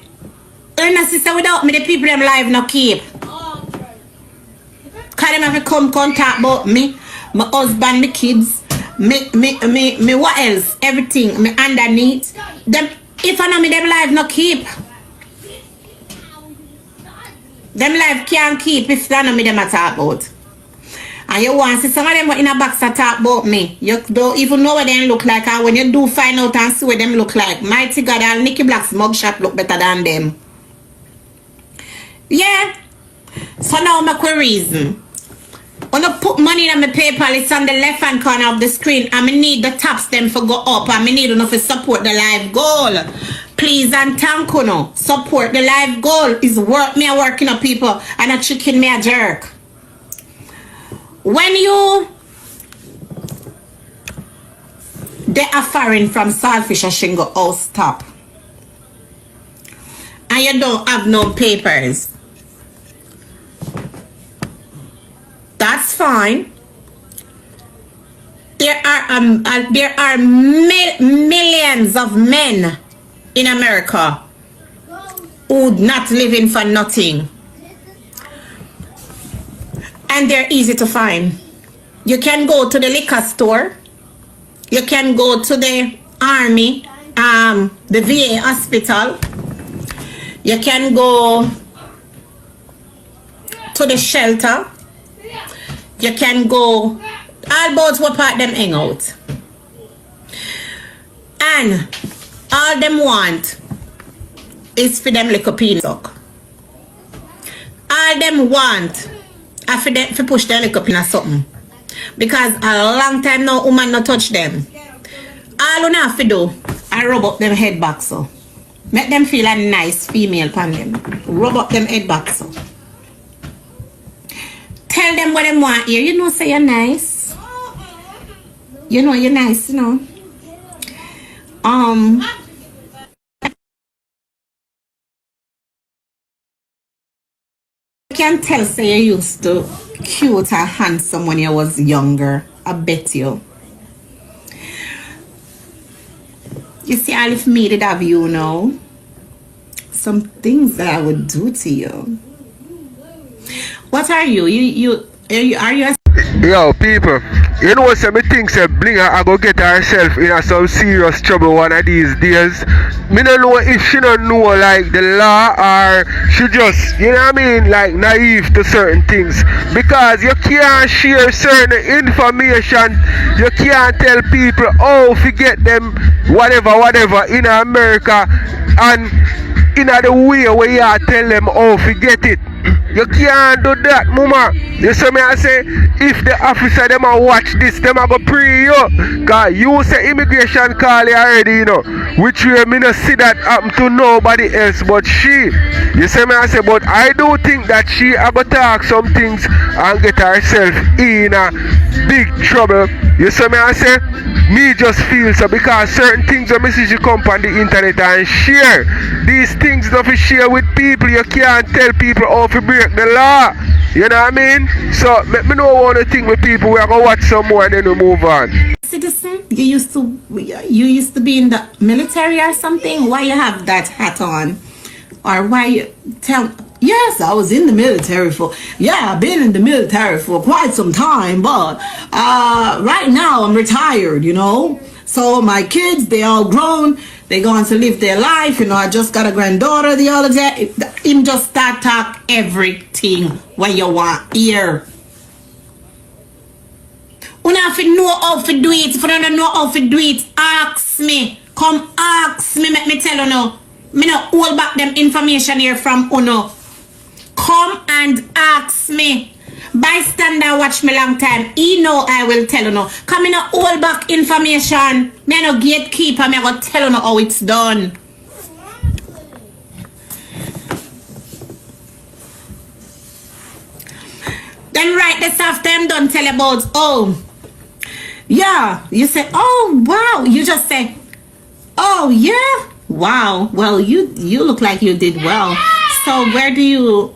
G: when I say without me the people them live no keep. Cause them have to come contact about me, my husband, my kids, me what else? Everything, me underneath. Them if I know me them live no keep. Them live can't keep if I know me them a talk about. And you want to see some of them in a box to talk about me. You don't even know what they look like. And when you do find out and see what them look like, mighty God, and Nikki Black's mugshot look better than them. Yeah. So now make a reason. When I put money in my PayPal, it's on the left hand corner of the screen. And I need the taps them for go up. And I need enough to support the live goal. Please and thank you no. Support the live goal. Is work me a working on people and a chicken me a jerk. When you they are foreign from Saltfish or Shingle all stop and you don't have no papers, that's fine. There are millions of men in America who not living for nothing. And they're easy to find. You can go to the liquor store. You can go to the army, the VA hospital. You can go to the shelter. You can go all about what part them hang out. And all them want is for them little penis suck. All them want for them to push their little penis something. Because a long time now woman not touch them. All you have to do I rub up them head back so. Make them feel a nice female pan them. Rub up them head back so. Tell them what they want here. You know say you're nice. You know you're nice, you know. I can tell say you used to cute and handsome when you was younger. I bet you. You see, all if me did have you now, some things that I would do to you. What are you? Are you a...
A: Yo, people, You know, so me think say Blinga I go get herself in some serious trouble one of these days. Me don't know if she don't know like the law or she just, you know what I mean, like naive to certain things. Because you can't share certain information, you can't tell people oh forget them whatever in America and in the way where you tell them oh forget it. You can't do that, mama. You see me I say, if the officer them a watch this, them a go pre you. Cause you say immigration call you already, you know. Which way me not see that happen to nobody else but she. You see me I say, but I do think that she a go talk some things and get herself in a big trouble. You see me I say, me just feel so because certain things when me see she come on the internet and share. These things not to share with people. You can't tell people how to break the law. You know what I mean? So let me know one thing with people. We are gonna watch some more and then we move on.
G: Citizen, you used to be in the military or something. Why you have that hat on? Or why you tell? Yes, I was in the military I've been in the military for quite some time, but right now I'm retired, you know. So my kids, they all grown, they going to live their life, you know. I just got a granddaughter the other day. Him just start talk everything when you want here. You have to know how to do it. If you don't know how to do it, ask me. Come ask me, make me tell you now. Me not hold back them information here from Uno. Come and ask me. Bystander watch me long time. He know I will tell you now. Come in a hold back information. Me no gatekeeper. Me go tell you now how it's done. Then right this after I'm done tell about oh yeah. You say oh wow. You just say oh yeah wow. Well you look like you did well. So where do you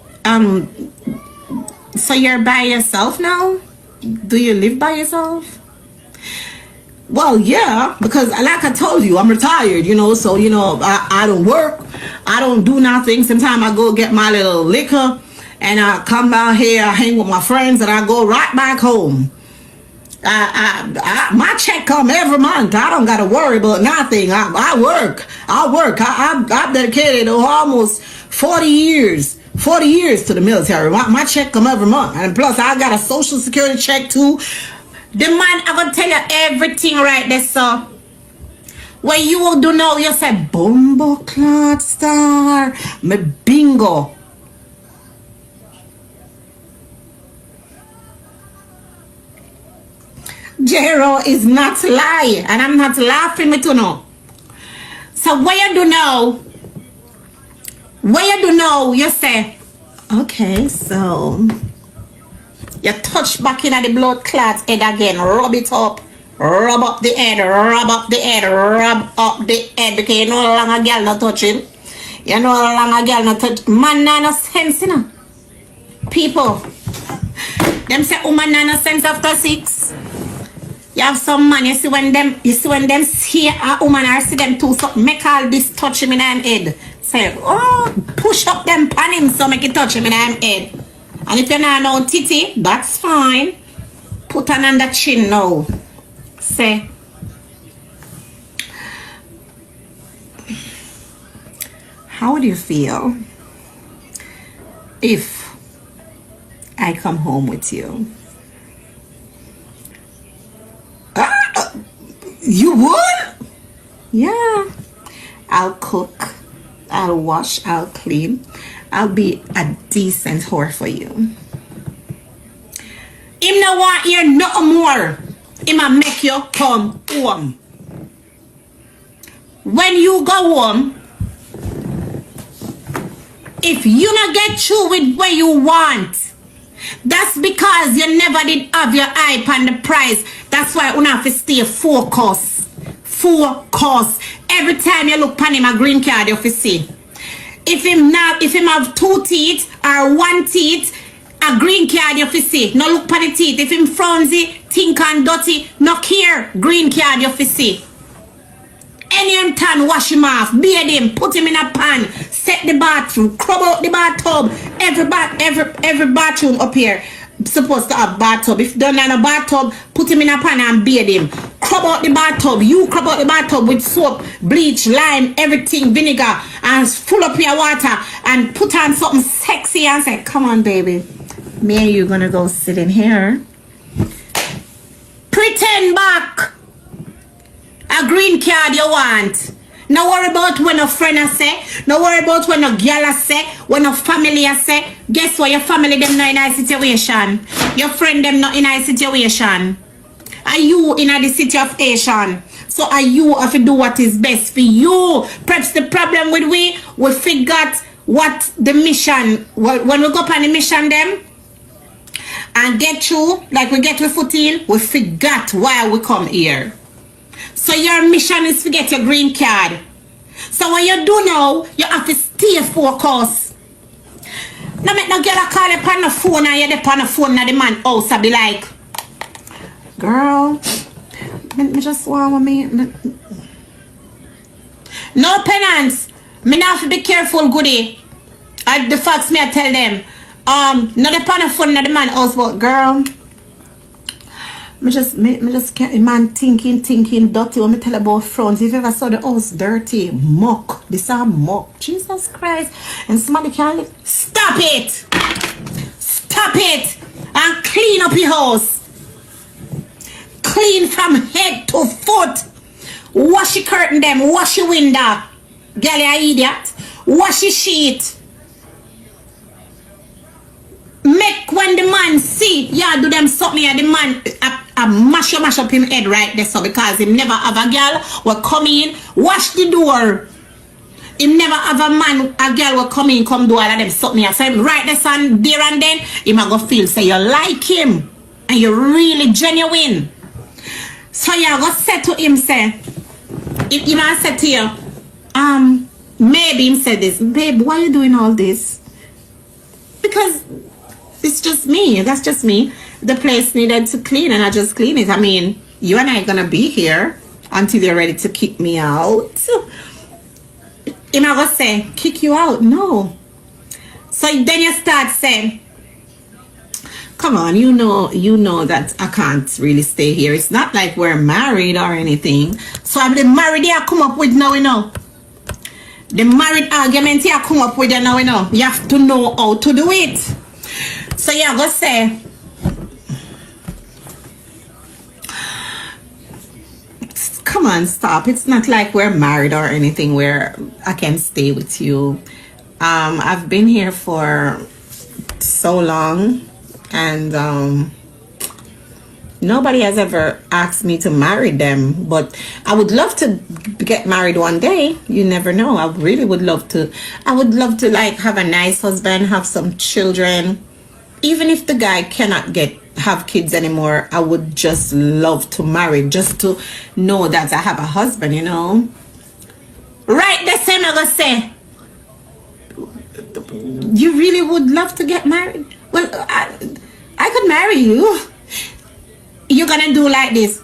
G: so you're by yourself now? Do you live by yourself? Well, yeah, because like I told you, I'm retired, you know, so, you know, I don't work. I don't do nothing. Sometimes I go get my little liquor and I come down here, I hang with my friends and I go right back home. My check come every month. I don't got to worry about nothing. I work. I've dedicated almost 40 years to the military. My check come every month. And plus, I got a social security check too. The man, I'm going to tell you everything right there, sir. What you will do now, you say, Bumbo Clot Star. Me bingo. Jero is not lying. And I'm not laughing with you now. So what you do now, you say, okay, so you touch back in at the blood clot head again, rub it up, rub up the head, rub up the head, because you know how long a girl not touching. You know how long a girl not touch. Man, no sense, you know. People, them say woman no sense after 6. You have some man, you see when them see a woman or see them too, so make all this touch him in them head. Say, oh, push up them pan him so make it touch him in them head. And if you're not no titty, that's fine. Put on under chin now. Say, how would you feel if I come home with you? You would? Yeah. I'll cook. I'll wash. I'll clean. I'll be a decent whore for you. Him no want hear nothing more. Him a make you come home. When you go home, if you not get through with what you want, that's because you never did have your eye on the prize. That's why you have to stay focused. Focus. Every time you look on him a green card, you have to see. If him have 2 teeth or 1 teeth, a green card you have to see. No look on the teeth. If him frownsy, think and dirty, no care, green card you have to see. Any time wash him off, bathe him, put him in a pan, set the bathroom, scrub out the bathtub, every bathroom up here. supposed to have bathtub. If you don't have a bathtub, put him in a pan and bathe him. Scrub out the bathtub. You scrub out the bathtub with soap, bleach, lime, everything, vinegar, and full up your water and put on something sexy and say, come on, baby. Me and you gonna go sit in here. Pretend back. A green card you want. No worry about when a friend I say. No worry about when a girl I say. When a family I say. Guess what? Your family them not in a situation. Your friend them not in a situation. Are you in the city of Asian? So are you have to do what is best for you? Perhaps the problem with we forgot what the mission. When we go up on the mission them and get through, like we get with 14, we forgot why we come here. So your mission is to get your green card. So what you do now, you have to stay focused. Now make no girl call you on the phone and you're on the phone and the man house and be like, girl, me just want me. No penance. Me now have to be careful, goodie. The facts me I tell them. Not the on the phone and the man house, but girl. Me just can't, man thinking dirty when me tell about frowns. If you ever saw the house dirty, muck. This are muck. Jesus Christ. And somebody can't live. Stop it! Stop it! And clean up your house. Clean from head to foot. Wash your curtain them. Wash your window. Girl, you idiot. Wash your sheet. Make when the man see, yeah, do them something and the man I mash up him head right there, so because he never have a girl will come in, wash the door. He never have a man, a girl will come in, come do all of them something and say right there, son, there and then, he might go feel say you like him and you're really genuine. So you go say to him, say, he might say to you, maybe him said this, babe, why are you doing all this? Because it's just me. That's just me. The place needed to clean and I just clean it. I mean, you and I are gonna be here until you're ready to kick me out. Am I gonna say, kick you out? No. So then you start saying, come on, you know that I can't really stay here. It's not like we're married or anything. So I'm the married I come up with now, you know. The married argument I come up with now, you know. You have to know how to do it. So yeah, go say, come on, stop. It's not like we're married or anything where I can stay with you. I've been here for so long and nobody has ever asked me to marry them, but I would love to get married one day. You never know. I really would love to. I would love to like have a nice husband, have some children. Even if the guy cannot have kids anymore, I would just love to marry, just to know that I have a husband, you know. Right the same I'm gonna say. You really would love to get married? Well, I could marry you. You're gonna do like this.